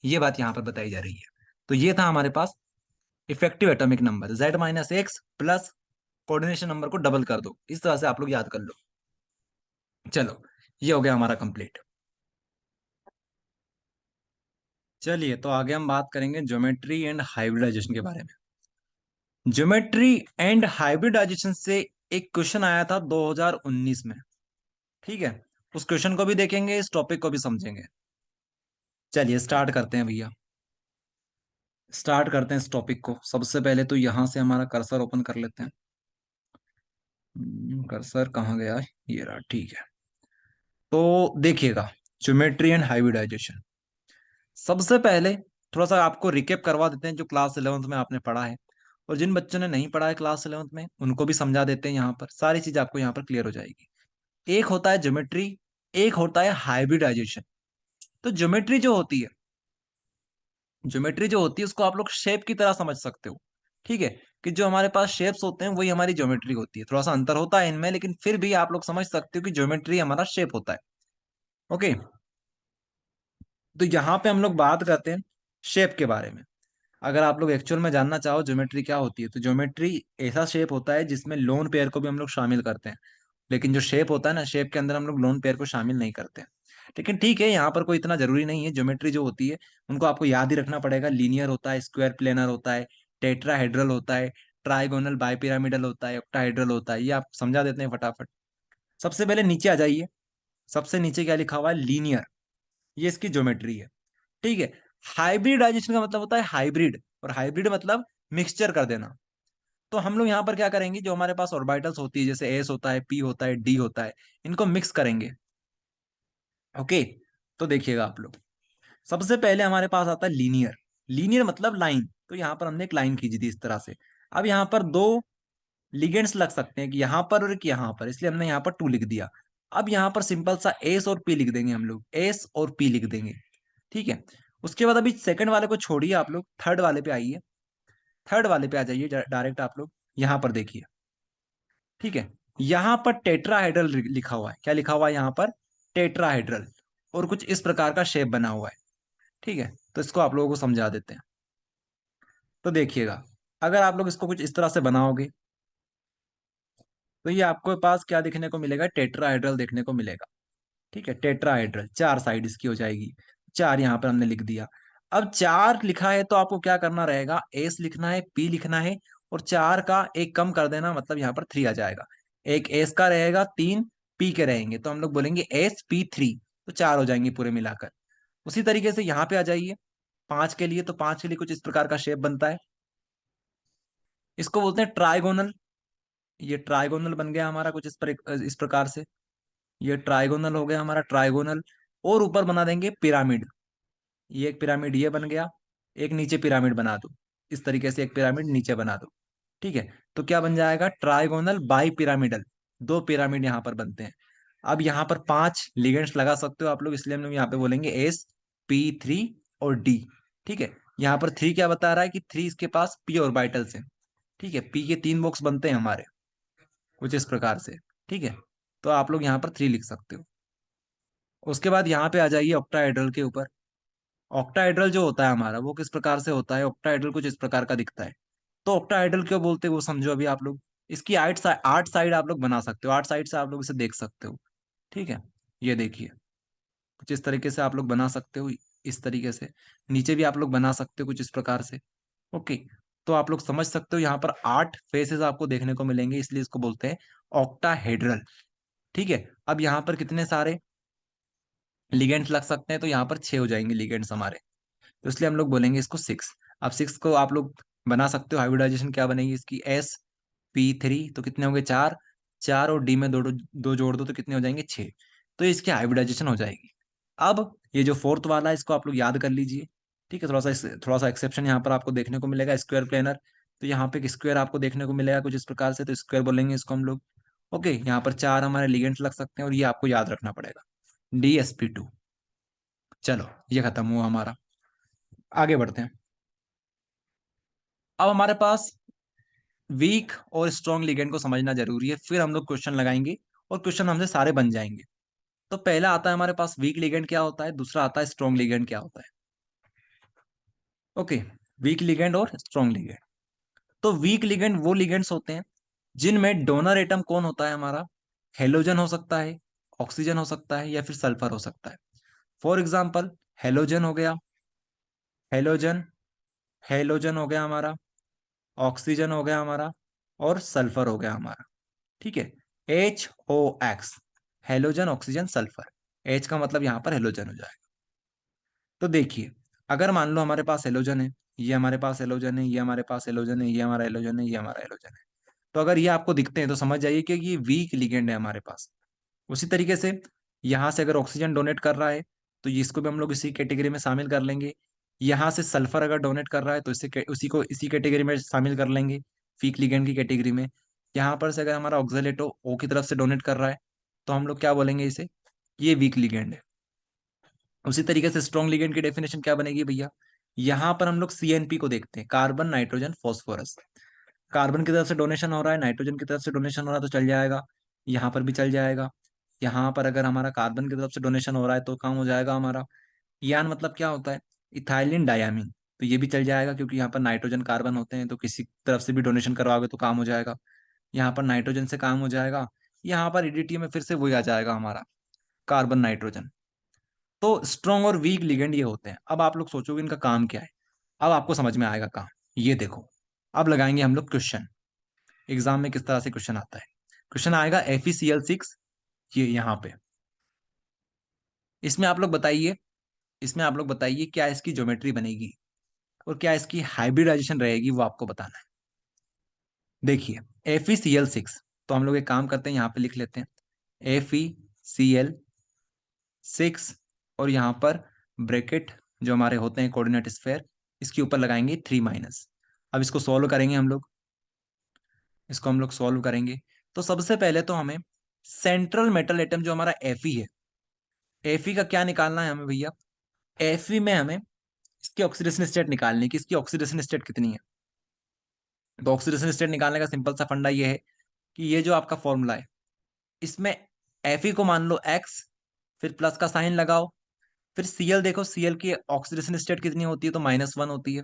ये बात यहाँ पर बताई जा रही है। तो ये था हमारे पास effective atomic number, Z - X plus coordination number को डबल कर दो, इस तरह से आप लोग याद कर लो। चलो, ये हो गया हमारा कंप्लीट। चलिए, तो आगे हम बात करेंगे ज्योमेट्री एंड हाइब्रिडाइजेशन के बारे में। ज्योमेट्री एंड हाइब्रिडाइजेशन से एक क्वेश्चन आया था 2019 में। ठीक है, उस क्वेश्चन को भी देखेंगे, इस टॉपिक को भी समझेंगे। चलिए स्टार्ट करते हैं भैया, स्टार्ट करते हैं इस टॉपिक को। सबसे पहले तो यहां से हमारा कर्सर ओपन कर लेते हैं। कर्सर कहाँ गया, ये रहा। ठीक है, तो देखिएगा, ज्योमेट्री एंड हाइब्रिडाइजेशन। सबसे पहले थोड़ा सा आपको रिकेप करवा देते हैं जो क्लास 11th में आपने पढ़ा है, और जिन बच्चों ने नहीं पढ़ा है क्लास 11th में उनको भी समझा देते हैं। यहाँ पर सारी चीज आपको यहाँ पर क्लियर हो जाएगी। एक होता है ज्योमेट्री, एक होता है हाइब्रिडाइजेशन। तो ज्योमेट्री जो होती है उसको आप लोग शेप की तरह समझ सकते हो। ठीक है, कि जो हमारे पास शेप्स होते हैं वही हमारी ज्योमेट्री होती है। थोड़ा सा अंतर होता है इनमें, लेकिन फिर भी आप लोग समझ सकते हो कि ज्योमेट्री हमारा शेप होता है। ओके, तो यहाँ पे हम लोग बात करते हैं शेप के बारे में। अगर आप लोग एक्चुअल में जानना चाहो ज्योमेट्री क्या होती है, तो ज्योमेट्री ऐसा शेप होता है जिसमें लोन पेयर को भी हम लोग शामिल करते हैं। लेकिन जो शेप होता है ना, शेप के अंदर हम लोग लोन पेयर को शामिल नहीं करते हैं। लेकिन ठीक है, यहाँ पर कोई इतना जरूरी नहीं है। ज्योमेट्री जो होती है उनको आपको याद ही रखना पड़ेगा। लीनियर होता है, स्क्वायर प्लेनर होता है, टेट्राहेड्रल होता है, ट्राइगोनल बाइपिरामिडल होता है, ऑक्टाहेड्रल होता है। ये आप समझा देते हैं फटाफट। सबसे पहले नीचे आ जाइए, सबसे नीचे क्या लिखा हुआ है, लीनियर, ये इसकी ज्योमेट्री है। ठीक है, हाइब्रिडाइजेशन का मतलब होता है हाइब्रिड, और हाइब्रिड मतलब मिक्सचर कर देना। तो हम लोग यहाँ पर क्या करेंगे, जो हमारे पास ऑर्बिटल्स होती है, जैसे एस होता है, पी होता है, डी होता है, इनको मिक्स करेंगे। ओके, तो देखिएगा आप लोग, सबसे पहले हमारे पास आता है लीनियर। लीनियर मतलब लाइन, तो यहाँ पर हमने एक लाइन खींची थी इस तरह से। अब यहाँ पर दो लिगेंड्स लग सकते हैं, कि यहाँ पर और एक यहाँ पर, इसलिए हमने यहाँ पर 2 लिख दिया। अब यहाँ पर सिंपल सा एस और पी लिख देंगे, हम लोग एस और पी लिख देंगे। ठीक है, उसके बाद अभी सेकंड वाले को छोड़िए, आप लोग थर्ड वाले पे आइए। थर्ड वाले पे आ जाइए डायरेक्ट आप लोग, यहाँ पर देखिए। ठीक है, यहाँ पर टेट्राहेड्रल लिखा हुआ है। क्या लिखा हुआ है यहाँ पर, टेट्राहेड्रल, और कुछ इस प्रकार का शेप बना हुआ है। ठीक है, तो इसको आप लोगों को समझा देते हैं। तो देखिएगा, अगर आप लोग इसको कुछ इस तरह से बनाओगे तो ये आपको पास क्या देखने को मिलेगा, टेट्राहेड्रल देखने को मिलेगा। ठीक है, टेट्राहेड्रल, 4 साइड इसकी हो जाएगी। 4 यहाँ पर हमने लिख दिया। अब 4 लिखा है तो आपको क्या करना रहेगा, एस लिखना है, पी लिखना है, और 4 का एक कम कर देना, मतलब यहाँ पर 3 आ जाएगा। एक एस का रहेगा, 3 पी के रहेंगे, तो हम लोग बोलेंगे SP3, तो 4 हो जाएंगे पूरे मिलाकर। उसी तरीके से यहाँ पे आ जाइए 5 के लिए, तो 5 के लिए कुछ इस प्रकार का शेप बनता है। इसको बोलते हैं ट्राइगोनल। ये ट्राइगोनल बन गया हमारा कुछ इस प्रकार से। ये ट्राइगोनल हो गया हमारा, ट्राइगोनल। और ऊपर बना देंगे पिरामिड। ये एक पिरामिड ये बन गया, एक नीचे पिरामिड बना दो, इस तरीके से एक पिरामिड नीचे बना दो। ठीक है, तो क्या बन जाएगा, ट्राइगोनल बाई पिरामिडल, 2 पिरामिड यहाँ पर बनते हैं। अब यहाँ पर 5 लिगेंड्स लगा सकते हो आप लोग, इसलिए हम लोग यहाँ पे बोलेंगे S P3 और D। ठीक है, यहाँ पर 3 क्या बता रहा है कि 3 इसके पास p ऑर्बिटल्स है। ठीक है, p के 3 बॉक्स बनते हैं हमारे, कुछ इस प्रकार से। ठीक है, तो आप लोग यहाँ पर 3 लिख सकते हो। उसके बाद यहाँ पे आ जाइए ऑक्टाहेड्रल के ऊपर। ऑक्टाहेड्रल जो होता है हमारा, वो किस प्रकार से होता है? ऑक्टाहेड्रल कुछ इस प्रकार का दिखता है। तो ऑक्टाहेड्रल क्यों बोलते हैं वो समझो अभी आप लोग। इसकी 8 साइड आप लोग बना सकते हो, 8 साइड से आप लोग इसे देख सकते हो। ठीक है, ये देखिए, कुछ इस तरीके से आप लोग बना सकते हो, इस तरीके से। नीचे भी आप लोग बना सकते हो कुछ इस प्रकार से। ओके, तो आप लोग समझ सकते हो यहाँ पर 8 फेसेस आपको देखने को मिलेंगे, इसलिए इसको बोलते हैं ऑक्टाहेड्रल। ठीक है, अब यहाँ पर कितने सारे लिगेंड्स लग सकते हैं? तो यहाँ पर 6 हो जाएंगे लिगेंड्स हमारे, तो इसलिए हम लोग बोलेंगे इसको 6। अब 6 को आप लोग बना सकते हो, हाइब्रिडाइजेशन क्या बनेगी इसकी? sp3, तो कितने होंगे? 4। 4 और डी में दो दो जोड़ दो तो कितने हो जाएंगे? 6। तो इसकी हाइब्रिडाइजेशन हो जाएगी। अब ये जो फोर्थ वाला है इसको आप लोग याद कर लीजिए। ठीक है, थोड़ा सा एक्सेप्शन यहाँ पर आपको देखने को मिलेगा, स्क्वायर प्लेनर। तो यहाँ पे एक स्क्वायर आपको देखने को मिलेगा कुछ इस प्रकार से, तो स्क्वायर बोलेंगे इसको हम लोग। ओके, यहाँ पर 4 हमारे लिगेंड्स लग सकते हैं और ये आपको याद रखना पड़ेगा, DsP2। चलो, ये खत्म हुआ हमारा। आगे बढ़ते हैं। अब हमारे पास वीक और स्ट्रॉन्ग लिगेंड को समझना जरूरी है, फिर हम लोग क्वेश्चन लगाएंगे और क्वेश्चन हमसे सारे बन जाएंगे। तो पहला आता है हमारे पास वीक लिगेंड क्या होता है, दूसरा आता है स्ट्रॉन्ग लिगेंड क्या होता है। ओके, वीक लिगेंड और स्ट्रॉन्ग लिगेंड। तो वीक लिगेंड वो लिगेंड्स होते हैं जिनमें डोनर एटम कौन होता है हमारा? हेलोजन हो सकता है, ऑक्सीजन हो सकता है, या फिर सल्फर हो सकता है। फॉर एग्जाम्पल, हेलोजन हो गया, हेलोजन हेलोजन हो गया हमारा, ऑक्सीजन हो गया हमारा, और सल्फर हो गया हमारा। ठीक है, HOX, halogen oxygen sulphur. H का मतलब यहाँ पर हेलोजन हो जाएगा। तो देखिए, अगर मान लो हमारे पास हेलोजन है, ये हमारे पास हेलोजन है, ये हमारे पास हेलोजन है, ये हमारा हेलोजन है, ये हमारा हेलोजन है, तो अगर ये आपको दिखते हैं तो समझ जाइए कि ये वीक लिगेंड है हमारे पास। उसी तरीके से यहाँ से अगर ऑक्सीजन डोनेट कर रहा है तो इसको भी हम लोग इसी कैटेगरी में शामिल कर लेंगे। यहाँ से सल्फर अगर डोनेट कर रहा है तो उसी को इसी कैटेगरी में शामिल कर लेंगे, वीक लिगेंड की कैटेगरी में। यहाँ पर से अगर हमारा ऑक्जेलेटो ओ की तरफ से डोनेट कर रहा है तो हम लोग क्या बोलेंगे इसे? ये वीक लिगेंड है। उसी तरीके से स्ट्रॉन्ग लिगेंड की डेफिनेशन क्या बनेगी भैया? यहाँ पर हम लोग CNP को देखते हैं, कार्बन नाइट्रोजन फॉस्फोरस। कार्बन की तरफ से डोनेशन हो रहा है, नाइट्रोजन की तरफ से डोनेशन हो रहा है, तो चल जाएगा। यहाँ पर भी चल जाएगा। यहाँ पर अगर हमारा कार्बन की तरफ से डोनेशन हो रहा है तो काम हो जाएगा हमारा। यान मतलब क्या होता है? इथाइलिन डायामीन, तो ये भी चल जाएगा क्योंकि यहाँ पर नाइट्रोजन कार्बन होते हैं, तो किसी तरफ से भी डोनेशन करवाओगे तो काम हो जाएगा। यहाँ पर नाइट्रोजन से काम हो जाएगा। यहाँ पर EDTA में फिर से वही आ जाएगा हमारा, कार्बन नाइट्रोजन। तो स्ट्रॉन्ग और वीक लिगेंड ये होते हैं। अब आप लोग सोचोगे इनका काम क्या है, अब आपको समझ में आएगा काम। ये देखो, अब लगाएंगे हम लोग क्वेश्चन। एग्जाम में किस तरह से क्वेश्चन आता है? क्वेश्चन आएगा FeCl6, ये यहाँ पे। इसमें आप लोग बताइए, इसमें आप लोग बताइए क्या इसकी ज्योमेट्री बनेगी और क्या इसकी हाइब्रिडाइजेशन रहेगी, वो आपको बताना है। देखिए, FeCl6, तो हम लोग एक काम करते हैं, यहाँ पे लिख लेते हैं FeCl6, और यहाँ पर ब्रैकेट जो हमारे होते हैं कोऑर्डिनेट स्फेयर, इसके ऊपर लगाएंगे 3 माइनस। अब इसको सॉल्व करेंगे हम लोग, इसको हम लोग सॉल्व करेंगे। तो सबसे पहले तो हमें सेंट्रल मेटल एटम जो हमारा Fe है, Fe का क्या निकालना है हमें भैया? Fe में हमें इसकी ऑक्सीडेशन स्टेट निकालनी है कि इसकी ऑक्सीडेशन स्टेट कितनी है। तो ऑक्सीडेशन स्टेट निकालने का सिंपल सा फंडा ये है कि ये जो आपका फॉर्मूला है, इसमें Fe को मान लो x, फिर प्लस का साइन लगाओ, फिर Cl देखो, Cl की ऑक्सीडेशन स्टेट कितनी होती है? तो -1 होती है।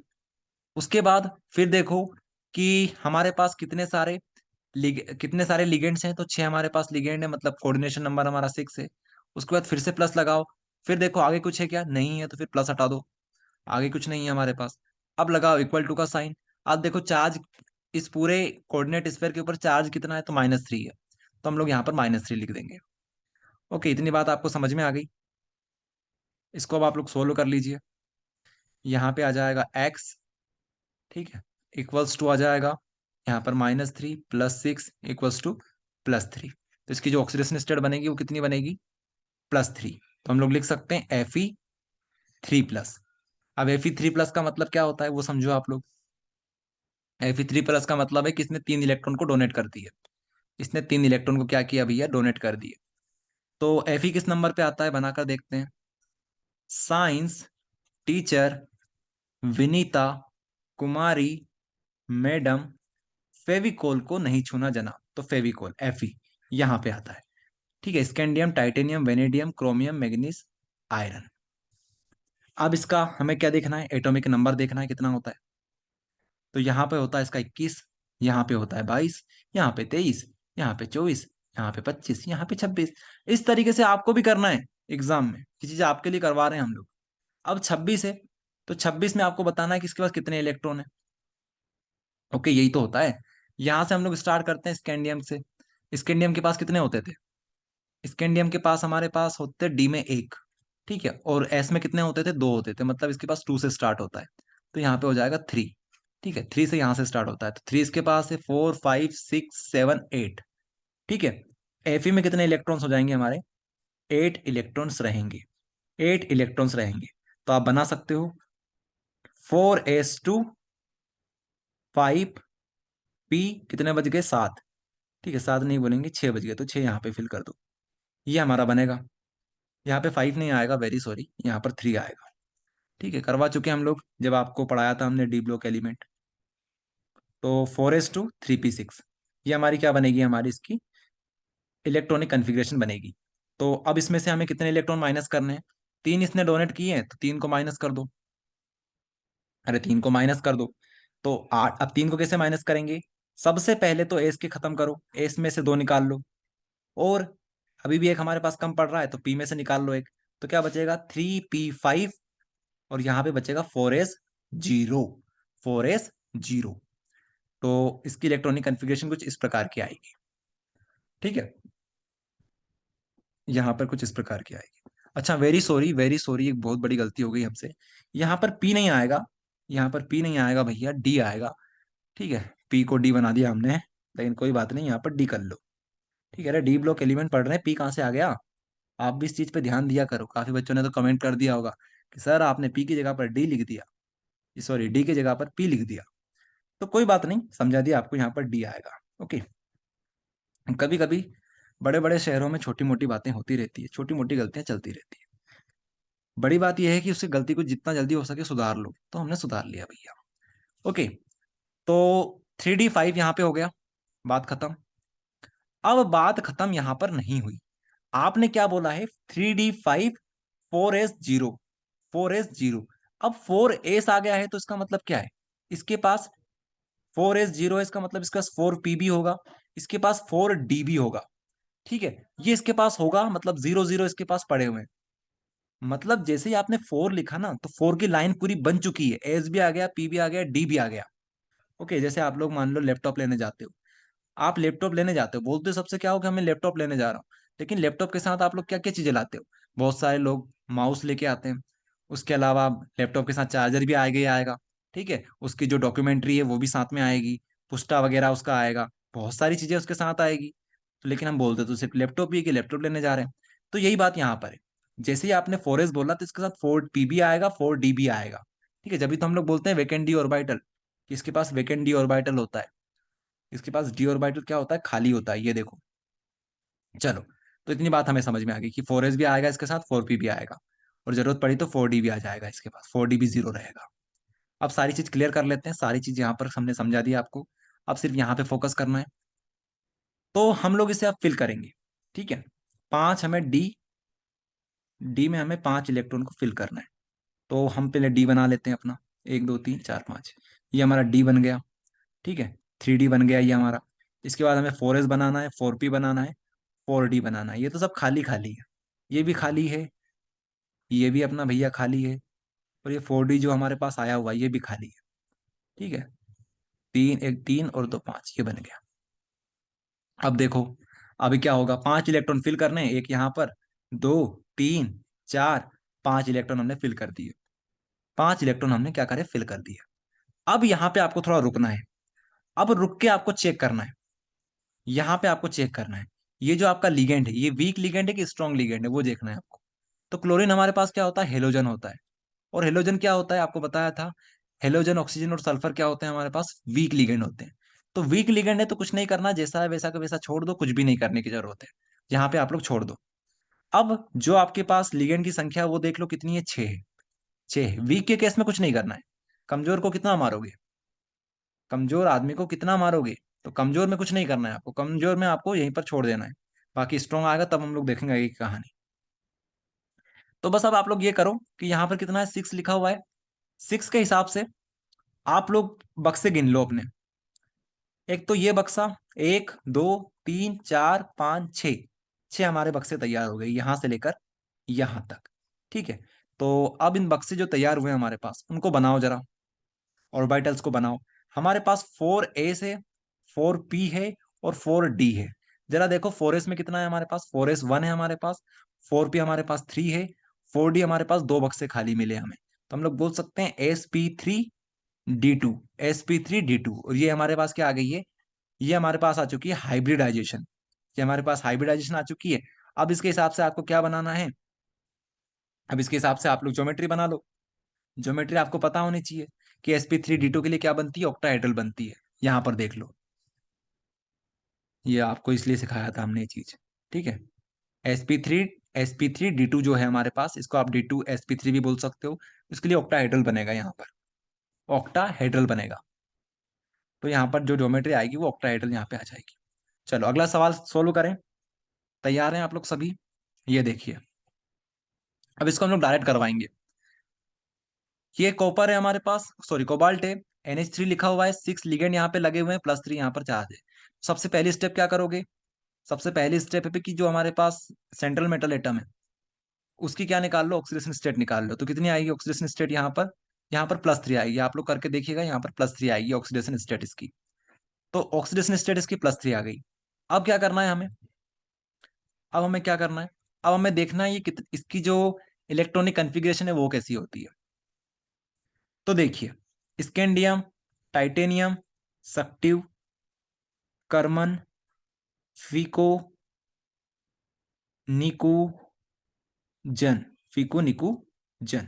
उसके बाद फिर देखो कि हमारे पास कितने सारे लिगेंड्स हैं, तो 6 हमारे पास लिगेंड है, मतलब कोऑर्डिनेशन नंबर हमारा 6 है। उसके बाद फिर से प्लस लगाओ, फिर देखो आगे कुछ है क्या? नहीं है, तो फिर प्लस हटा दो, आगे कुछ नहीं है हमारे पास। अब लगाओ इक्वल टू का साइन। अब देखो चार्ज, इस पूरे कोऑर्डिनेट स्फीयर के ऊपर चार्ज कितना है? तो -3 है, तो हम लोग यहाँ पर -3 लिख देंगे। ओके, इतनी बात आपको समझ में आ गई। इसको अब आप लोग सोल्व कर लीजिए। यहाँ पे आ जाएगा x, ठीक है, इक्वल्स टू आ जाएगा यहाँ पर -3 +6 इक्वल्स टू +3। तो इसकी जो ऑक्सीडेशन स्टेट बनेगी वो कितनी बनेगी? +3। तो हम लोग लिख सकते हैं Fe3+। अब Fe3+ का मतलब क्या होता है वो समझो आप लोग। Fe3+ का मतलब है कि इसने 3 इलेक्ट्रॉन को डोनेट कर दिए। इसने 3 इलेक्ट्रॉन को क्या किया भैया? डोनेट कर दिए। तो Fe किस नंबर पे आता है, बनाकर देखते हैं। साइंस टीचर विनीता, कुमारी, मैडम, फेविकोल को नहीं छूना जनाब। तो फेविकोल Fe यहां पे आता है। ठीक है, scandium, titanium, vanadium, chromium, manganese, iron. अब इसका हमें क्या देखना है, एटॉमिक नंबर देखना है कितना होता है। तो यहाँ पे होता है इसका 21, यहाँ पे होता है 22, यहाँ पे 23, यहाँ पे 24, यहाँ पे 25, यहाँ पे 26। इस तरीके से आपको भी करना है एग्जाम में, ये चीज आपके लिए करवा रहे हैं हम लोग। अब 26 है, तो 26 में आपको बताना है कि इसके पास कितने इलेक्ट्रॉन है। ओके, यही तो होता है। यहाँ से हम लोग स्टार्ट करते हैं स्कैंडियम से। स्कैंडियम के पास कितने होते थे, स्कैंडियम के पास हमारे पास होते डी में एक, ठीक है, और एस में कितने होते थे, दो होते थे, मतलब इसके पास टू से स्टार्ट होता है। तो यहाँ पे हो जाएगा थ्री। ठीक है, थ्री से यहाँ से स्टार्ट होता है, तो थ्री इसके पास है, four, five, six, seven, eight. ठीक है, एफई में कितने इलेक्ट्रॉन्स हो जाएंगे हमारे, एट इलेक्ट्रॉन्स रहेंगे, एट इलेक्ट्रॉन्स रहेंगे। तो आप बना सकते हो 4s2, 5p, कितने बज गए, सात। ठीक है, सात नहीं बोलेंगे, छह बज गए, तो छह यहाँ पे फिल कर दो, ये हमारा बनेगा। यहाँ पे फाइव नहीं आएगा, वेरी सॉरी, यहाँ पर थ्री आएगा। ठीक है, करवा चुके हम लोग, जब आपको पढ़ाया था हमने डी ब्लॉक एलिमेंट। तो 4s2, 3p6, ये हमारी क्या बनेगी, हमारी इसकी इलेक्ट्रॉनिक कन्फिग्रेशन बनेगी। तो अब इसमें से हमें कितने इलेक्ट्रॉन माइनस करने हैं, तीन इसने डोनेट किए हैं, तो तीन को माइनस कर दो। अरे तीन को माइनस कर दो, तो आठ। अब तीन को कैसे माइनस करेंगे, सबसे पहले तो एस के खत्म करो, एस में से दो निकाल लो, और अभी भी एक हमारे पास कम पड़ रहा है, तो पी में से निकाल लो एक। तो क्या बचेगा, 3p5, और यहाँ पे बचेगा 4s0, 4s0। तो इसकी इलेक्ट्रॉनिक कन्फिग्रेशन कुछ इस प्रकार की आएगी। ठीक है, यहाँ पर कुछ इस प्रकार की आएगी। अच्छा, वेरी सॉरी, वेरी सॉरी, एक बहुत बड़ी गलती हो गई हमसे। यहाँ पर पी नहीं आएगा, यहाँ पर पी नहीं आएगा भैया, डी आएगा। ठीक है, पी को डी बना दिया हमने, लेकिन कोई बात नहीं, यहाँ पर डी कर लो। ठीक है, अरे डी ब्लॉक एलिमेंट पढ़ रहे हैं, पी कहाँ से आ गया। आप भी इस चीज पे ध्यान दिया करो, काफी बच्चों ने तो कमेंट कर दिया होगा कि सर आपने पी की जगह पर डी लिख दिया, सॉरी डी की जगह पर पी लिख दिया। तो कोई बात नहीं, समझा दिया आपको, यहाँ पर डी आएगा। ओके, कभी कभी बड़े बड़े शहरों में छोटी मोटी बातें होती रहती है, छोटी मोटी गलतियां चलती रहती है। बड़ी बात यह है कि उससे गलती को जितना जल्दी हो सके सुधार लो, तो हमने सुधार लिया भैया। ओके, तो 3D5 यहाँ पे हो गया, बात खत्म। अब बात खत्म यहाँ पर नहीं हुई, आपने क्या बोला है, 3D5, 4s0, 4s0। अब 4s आ गया है, तो इसका मतलब क्या है, इसके पास 4s0 है, इसका मतलब इसका 4p भी होगा, इसके पास 4d भी होगा। ठीक है, ये इसके पास होगा, मतलब जीरो जीरो इसके पास पड़े हुए हैं। मतलब जैसे ही आपने फोर लिखा ना, तो फोर की लाइन पूरी बन चुकी है, एस भी आ गया, पी भी आ गया, डी भी आ गया। ओके, जैसे आप लोग मान लो लैपटॉप लेने जाते हो, आप लैपटॉप लेने जाते हो, बोलते हो सबसे क्या हो कि हमें लैपटॉप लेने जा रहा हूँ, लेकिन लैपटॉप के साथ आप लोग क्या क्या चीजें लाते हो, बहुत सारे लोग माउस लेके आते हैं, उसके अलावा लैपटॉप के साथ चार्जर भी आएगा ही आएगा। ठीक है, उसकी जो डॉक्यूमेंट्री है वो भी साथ में आएगी, पुस्ता वगैरह उसका आएगा, बहुत सारी चीजें उसके साथ आएगी। तो लेकिन हम बोलते तो सिर्फ लैपटॉप ही है कि लैपटॉप लेने जा रहे हैं। तो यही बात यहाँ पर है, जैसे ही आपने 4s बोला, तो इसके साथ 4p भी आएगा, 4d भी आएगा। ठीक है, जब भी तो हम लोग बोलते हैं वैकेंट डी ऑर्बिटल, कि इसके पास वैकेंट डी ऑर्बिटल होता है। इसके पास डी ऑर्बिटल क्या होता है, खाली होता है, ये देखो। चलो, तो इतनी बात हमें समझ में आ गई कि 4s भी आएगा इसके साथ, 4p भी आएगा, और जरूरत पड़ी तो 4d भी आ जाएगा इसके पास, 4d भी जीरो रहेगा। अब सारी चीज क्लियर कर लेते हैं, सारी चीज यहाँ पर हमने समझा दिया आपको। अब सिर्फ यहाँ पे फोकस करना है, तो हम लोग इसे अब फिल करेंगे। ठीक है, पांच हमें डी, डी में हमें पांच इलेक्ट्रॉन को फिल करना है। तो हम पहले डी बना लेते हैं अपना, एक दो तीन चार पाँच, ये हमारा डी बन गया। ठीक है, 3D बन गया ये हमारा। इसके बाद हमें 4s बनाना है, 4p बनाना है, 4d बनाना है। ये तो सब खाली खाली है, ये भी खाली है, ये भी अपना भैया खाली है, और ये 4d जो हमारे पास आया हुआ है ये भी खाली है। ठीक है, तीन, एक तीन और दो पांच, ये बन गया। अब देखो, अभी क्या होगा, पांच इलेक्ट्रॉन फिल करने हैं, एक यहाँ पर, दो, तीन, चार, पांच इलेक्ट्रॉन हमने फिल कर दिए, पांच इलेक्ट्रॉन हमने क्या करे, फिल कर दिए। अब यहाँ पे आपको थोड़ा रुकना है, अब रुक के आपको चेक करना है, यहाँ पे आपको चेक करना है, ये जो आपका लिगेंड है, ये वीक लिगेंड है कि स्ट्रॉन्ग लिगेंड है, वो देखना है आपको। तो क्लोरीन हमारे पास क्या होता है, हेलोजन होता है, और हेलोजन क्या होता है आपको बताया था, हेलोजन, ऑक्सीजन और सल्फर क्या होते हैं हमारे पास, वीक लिगेंड होते हैं। तो वीक लिगेंड है, तो कुछ नहीं करना, जैसा है वैसा का वैसा छोड़ दो, कुछ भी नहीं करने की जरूरत है, यहाँ पे आप लोग छोड़ दो। अब जो आपके पास लिगेंड की संख्या वो देख लो कितनी है, छह है। छह, वीक के केस में कुछ नहीं करना है, कमजोर को कितना मारोगे? कमजोर आदमी को कितना मारोगे? तो कमजोर में कुछ नहीं करना है आपको, कमजोर में आपको यहीं पर छोड़ देना है। बाकी स्ट्रॉन्ग आएगा तब हम लोग देखेंगे आगे की कहानी। तो बस अब आप लोग ये करो कि यहाँ पर कितना है, 6 लिखा हुआ है। 6 के हिसाब से आप लोग बक्से गिन लो अपने। एक तो ये बक्सा, 1 2 3 4 5 6, 6 हमारे बक्से तैयार हो गए यहां से लेकर यहां तक। ठीक है। तो अब इन बक्से जो तैयार हुए हमारे पास उनको बनाओ जरा, ऑर्बिटल्स को बनाओ। हमारे पास 4s है, 4p है और 4d है। जरा देखो 4s में कितना है हमारे पास, 4s 1 है हमारे पास, 4p हमारे पास 3 है, 4d हमारे पास 2 बक्से खाली मिले हमें। तो हम लोग बोल सकते हैं sp3d2, sp3d2। और ये हमारे पास क्या आ गई है, ये हमारे पास आ चुकी है हाइब्रिडाइजेशन। ये हमारे पास हाइब्रिडाइजेशन आ चुकी है। अब इसके हिसाब से आपको क्या बनाना है, अब इसके हिसाब से आप लोग ज्योमेट्री बना लो। ज्योमेट्री आपको पता होनी चाहिए कि sp3d2 के लिए क्या बनती है, ऑक्टाहेड्रल बनती है। यहां पर देख लो, ये आपको इसलिए सिखाया था हमने ये चीज। ठीक है। sp3 sp3d2 जो है हमारे पास, इसको आप d2 sp3 भी बोल सकते हो। इसके लिए ऑक्टाहेड्रल बनेगा, यहाँ पर ऑक्टाहेड्रल बनेगा। तो यहाँ पर जो ज्योमेट्री आएगी वो ऑक्टाहेड्रल यहाँ पे आ जाएगी। चलो अगला सवाल सोल्व करें। तैयार हैं आप लोग सभी? ये देखिए, अब इसको हम लोग डायरेक्ट करवाएंगे। ये कॉपर है हमारे पास, सॉरी कोबाल्ट है। NH3 लिखा हुआ है, 6 लिगेंड यहाँ पे लगे हुए हैं, +3 यहाँ पर चार्ज है। सबसे पहली स्टेप क्या करोगे, सबसे पहली स्टेप है कि जो हमारे पास सेंट्रल मेटल एटम है उसकी क्या निकाल लो, ऑक्सीडेशन स्टेट निकाल लो। तो कितनी आएगी ऑक्सीडेशन स्टेट यहाँ पर, यहाँ पर +3 आएगी। आप लोग करके देखिएगा, यहाँ पर +3 आएगी ऑक्सीडेशन स्टेट इसकी। तो ऑक्सीडेशन स्टेट इसकी +3 आ गई। अब क्या करना है हमें, अब हमें क्या करना है, अब हमें देखना है ये इसकी जो इलेक्ट्रॉनिक कन्फिग्रेशन है वो कैसी होती है। तो देखिए, स्कैंडियम, टाइटेनियम, सक्टिव, कर्मन, फीको, निको, जन, फीको निको जन।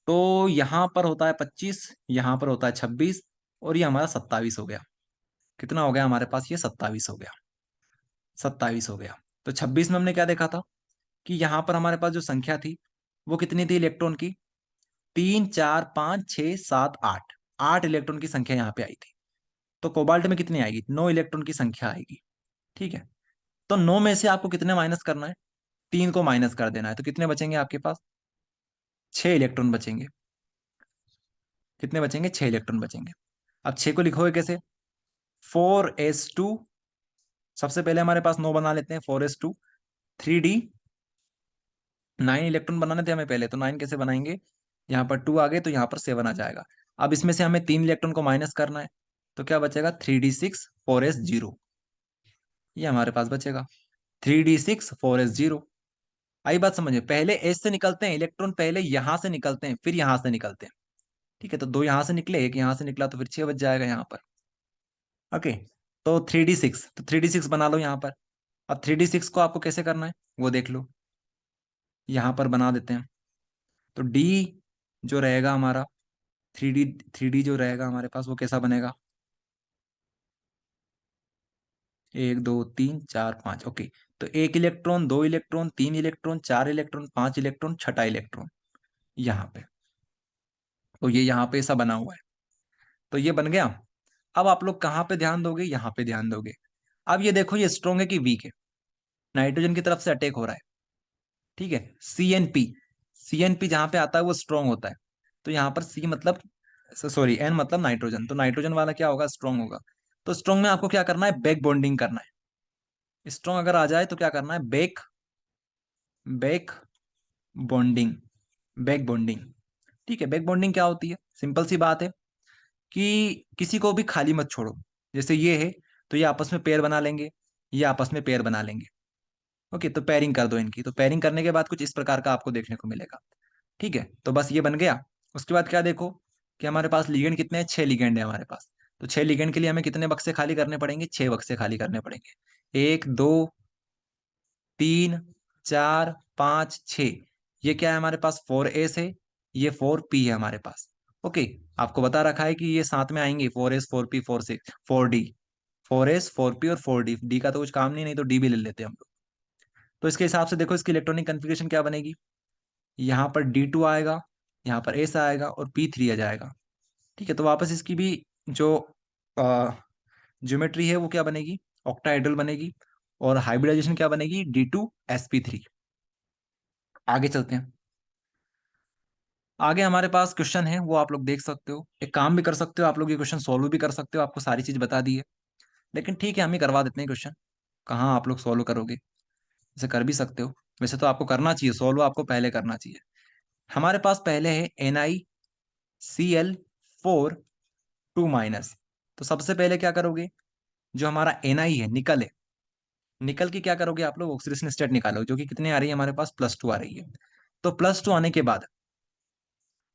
तो यहां पर होता है 25, यहां पर होता है 26 और ये हमारा 27 हो गया। कितना हो गया हमारे पास, ये 27 हो गया, 27 हो गया। तो 26 में हमने क्या देखा था कि यहाँ पर हमारे पास जो संख्या थी वो कितनी थी इलेक्ट्रॉन की, 3 4 5 6 7 8, 8 इलेक्ट्रॉन की संख्या यहाँ पे आई थी। तो कोबाल्ट में कितनी आएगी, 9 इलेक्ट्रॉन की संख्या आएगी। ठीक है। तो 9 में से आपको कितने माइनस करना है, 3 को माइनस कर देना है। तो कितने बचेंगे आपके पास, 6 इलेक्ट्रॉन बचेंगे। कितने बचेंगे, 6 इलेक्ट्रॉन बचेंगे। अब 6 को लिखोगे कैसे, 4s2, सबसे पहले हमारे पास 9 बना लेते हैं, 4s2, 3d, 9 इलेक्ट्रॉन बनाने थे हमें पहले, तो 9 कैसे बनाएंगे, यहाँ पर 2 आ गए तो यहाँ पर 7 आ जाएगा। अब इसमें से हमें 3 इलेक्ट्रॉन को माइनस करना है, तो क्या बचेगा, 3d6 4s0, ये हमारे पास बचेगा 3d6 4s0। आई बात समझ में, पहले एस से निकलते हैं इलेक्ट्रॉन, पहले यहां से निकलते हैं फिर यहां से निकलते हैं। ठीक है। तो 2 यहां से निकले, एक यहां से निकला, तो फिर 6 बच जाएगा यहाँ पर। ओके। तो 3d6, तो 3d6 बना लो यहाँ पर। अब 3d6 को आपको कैसे करना है वो देख लो, यहाँ पर बना देते हैं। तो डी जो रहेगा हमारा, 3d जो रहेगा हमारे पास वो कैसा बनेगा, 1 2 3 4 5। ओके। तो 1 electron, 2 electron, 3 electron, 4 electron, 5 electron, छठा इलेक्ट्रॉन यहाँ पे। तो ये यहाँ पे ऐसा बना हुआ है। तो ये बन गया। अब आप लोग कहाँ पे ध्यान दोगे, यहाँ पे ध्यान दोगे। अब ये देखो ये स्ट्रॉन्ग है कि वीक है, नाइट्रोजन की तरफ से अटैक हो रहा है। ठीक है। CNP, CNP जहां पे आता है वो स्ट्रॉन्ग होता है। तो यहाँ पर C मतलब, सॉरी N मतलब नाइट्रोजन, तो नाइट्रोजन वाला क्या होगा, स्ट्रॉन्ग होगा। तो स्ट्रॉन्ग में आपको क्या करना है, बैक बॉन्डिंग करना है। स्ट्रॉन्ग अगर आ जाए तो क्या करना है, back back bonding, back bonding. ठीक है। बैक बॉन्डिंग क्या होती है, सिंपल सी बात है कि किसी को भी खाली मत छोड़ो। जैसे ये है तो ये आपस में पेयर बना लेंगे, ये आपस में पेयर बना लेंगे। ओके। तो पेयरिंग कर दो इनकी, तो पेयरिंग करने के बाद कुछ इस प्रकार का आपको देखने को मिलेगा। ठीक है। तो बस ये बन गया। उसके बाद क्या देखो कि हमारे पास लिगेंड कितने हैं, 6 लिगेंड है हमारे पास। तो 6 लिगेंड के लिए हमें कितने बक्से खाली करने पड़ेंगे, 6 बक्से खाली करने पड़ेंगे। 1 2 3 4 5 6, ये क्या है हमारे पास, 4s है, ये 4p है हमारे पास। ओके। आपको बता रखा है कि ये साथ में आएंगे, 4s 4p 4 6 4d, 4s 4p और 4d, डी का तो कुछ काम नहीं, नहीं तो डी भी ले लेते हैं हम लोग। तो इसके हिसाब से देखो इसकी इलेक्ट्रॉनिक कन्फिग्रेशन क्या बनेगी, यहाँ पर D2 आएगा, यहाँ पर एस आएगा और P3 आ जाएगा। ठीक है, तो वापस इसकी भी जो ज्योमेट्री है वो क्या बनेगी, ऑक्टाहेड्रल बनेगी, और हाइब्रिडाइजेशन क्या बनेगी, D2sp3। आगे चलते हैं। आगे हमारे पास क्वेश्चन है, वो आप लोग देख सकते हो, एक काम भी कर सकते हो आप लोग, ये क्वेश्चन सॉल्व भी कर सकते हो, आपको सारी चीज बता दी है, लेकिन ठीक है हम ही करवा देते हैं क्वेश्चन। कहाँ आप लोग सॉल्व करोगे, इसे कर भी सकते हो, वैसे तो आपको करना चाहिए सॉल्व, आपको पहले करना चाहिए। हमारे पास पहले है NiCl4 2 तो सबसे पहले क्या करोगे, जो हमारा Na है, निकल है, निकल की क्या करोगे आप लोग, ऑक्सीडेशन स्टेट निकालो, जो कि कितने आ रही है हमारे पास, +2 आ रही है। तो +2 आने के बाद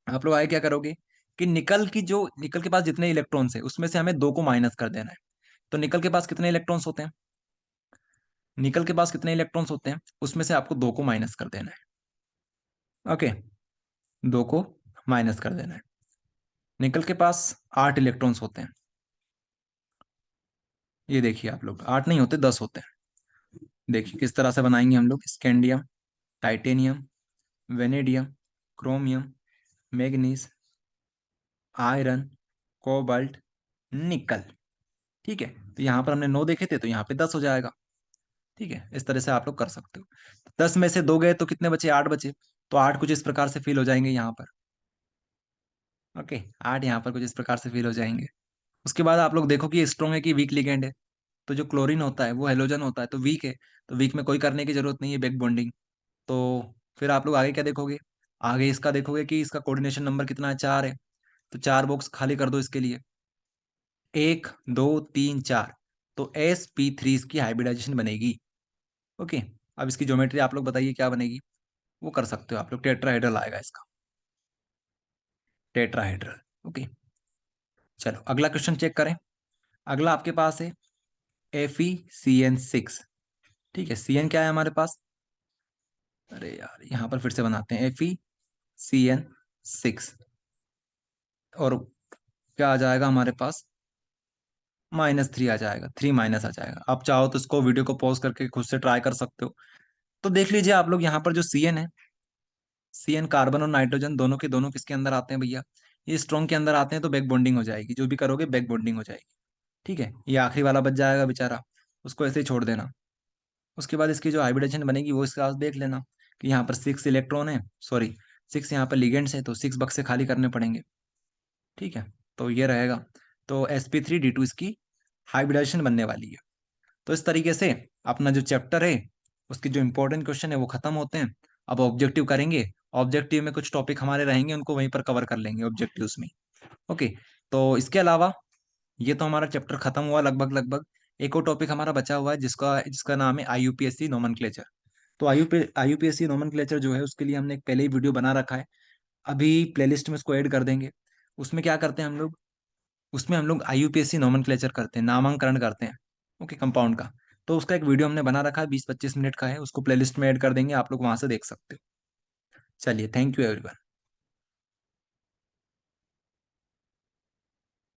आप लोग आगे क्या करोगे, कि निकल के पास जितने इलेक्ट्रॉन्स है उसमें से हमें 2 को माइनस कर देना है। तो निकल के पास कितने इलेक्ट्रॉन्स होते हैं, निकल के पास कितने इलेक्ट्रॉन्स होते हैं, उसमें से आपको 2 को माइनस कर देना है। ओके, 2 को माइनस कर देना है। निकल के पास 8 इलेक्ट्रॉन्स होते हैं, ये देखिए आप लोग, 8 नहीं होते, 10 होते हैं। देखिए किस तरह से बनाएंगे हम लोग, scandium, titanium, vanadium, chromium, manganese, iron, cobalt, निकल। ठीक है, तो यहाँ पर हमने 9 देखे थे, तो यहाँ पे 10 हो जाएगा। ठीक है, इस तरह से आप लोग कर सकते हो। 10 में से 2 गए तो कितने बचे, 8 बचे। तो 8 कुछ इस प्रकार से फिल हो जाएंगे यहाँ पर। ओके, 8 यहाँ पर कुछ इस प्रकार से फिल हो जाएंगे। उसके बाद आप लोग देखो कि स्ट्रॉन्ग है कि वीक लिगेंड है। तो जो क्लोरीन होता है वो हेलोजन होता है, तो वीक है, तो वीक में कोई करने की जरूरत नहीं है बैक बॉन्डिंग। तो फिर आप लोग आगे क्या देखोगे, आगे इसका देखोगे कि इसका कोऑर्डिनेशन नंबर कितना है, 4 है। तो 4 बॉक्स खाली कर दो इसके लिए, 1 2 3 4। तो sp3 इसकी हाइब्रिडाइजेशन बनेगी। ओके, अब इसकी ज्योमेट्री आप लोग बताइए क्या बनेगी, वो कर सकते हो आप लोग, टेट्राहेड्रल आएगा इसका, टेट्राहेड्रल। ओके, चलो अगला क्वेश्चन चेक करें। अगला आपके पास है FeCN6। ठीक है, CN क्या है हमारे पास, अरे यार यहाँ पर फिर से बनाते हैं, FeCN6, और क्या आ जाएगा हमारे पास, -3 आ जाएगा, 3 माइनस आ जाएगा। आप चाहो तो इसको वीडियो को पॉज करके खुद से ट्राई कर सकते हो। तो देख लीजिए आप लोग, यहाँ पर जो CN है, CN कार्बन और नाइट्रोजन दोनों के दोनों किसके अंदर आते हैं भैया, ये स्ट्रॉन्ग के अंदर आते हैं, तो बैक बॉन्डिंग हो जाएगी, जो भी करोगे बैक बॉन्डिंग हो जाएगी। ठीक है, ये आखिरी वाला बच जाएगा बेचारा, उसको ऐसे ही छोड़ देना। उसके बाद इसकी जो हाइब्रिडेशन बनेगी वो इसका देख लेना, कि यहाँ पर 6 इलेक्ट्रॉन है, सॉरी 6 यहाँ पर लिगेंड्स है, तो 6 बक्से खाली करने पड़ेंगे। ठीक है, तो ये रहेगा। तो sp3d2 इसकी हाइब्रिडाइजेशन बनने वाली है। तो इस तरीके से अपना जो चैप्टर है उसके जो इंपॉर्टेंट क्वेश्चन है वो खत्म होते हैं। अब ऑब्जेक्टिव करेंगे, ऑब्जेक्टिव में कुछ टॉपिक हमारे रहेंगे, उनको वहीं पर कवर कर लेंगे ऑब्जेक्टिव्स में। ओके, तो इसके अलावा ये तो हमारा चैप्टर खत्म हुआ लगभग लगभग। एक और टॉपिक हमारा बचा हुआ है जिसका जिसका नाम है IUPAC नोमेनक्लेचर। तो IUPAC नोमेनक्लेचर जो है उसके लिए हमने एक पहले ही वीडियो बना रखा है, अभी प्लेलिस्ट में उसको ऐड कर देंगे। उसमें क्या करते हैं हम लोग, उसमें हम लोग IUPAC नोमेनक्लेचर करते हैं, नामांकन करते हैं। ओके, कंपाउंड का। तो उसका एक वीडियो हमने बना रखा है, 20-25 मिनट का है, उसको प्लेलिस्ट में ऐड कर देंगे, आप लोग वहां से देख सकते हो। चलिए, थैंक यू एवरीवन।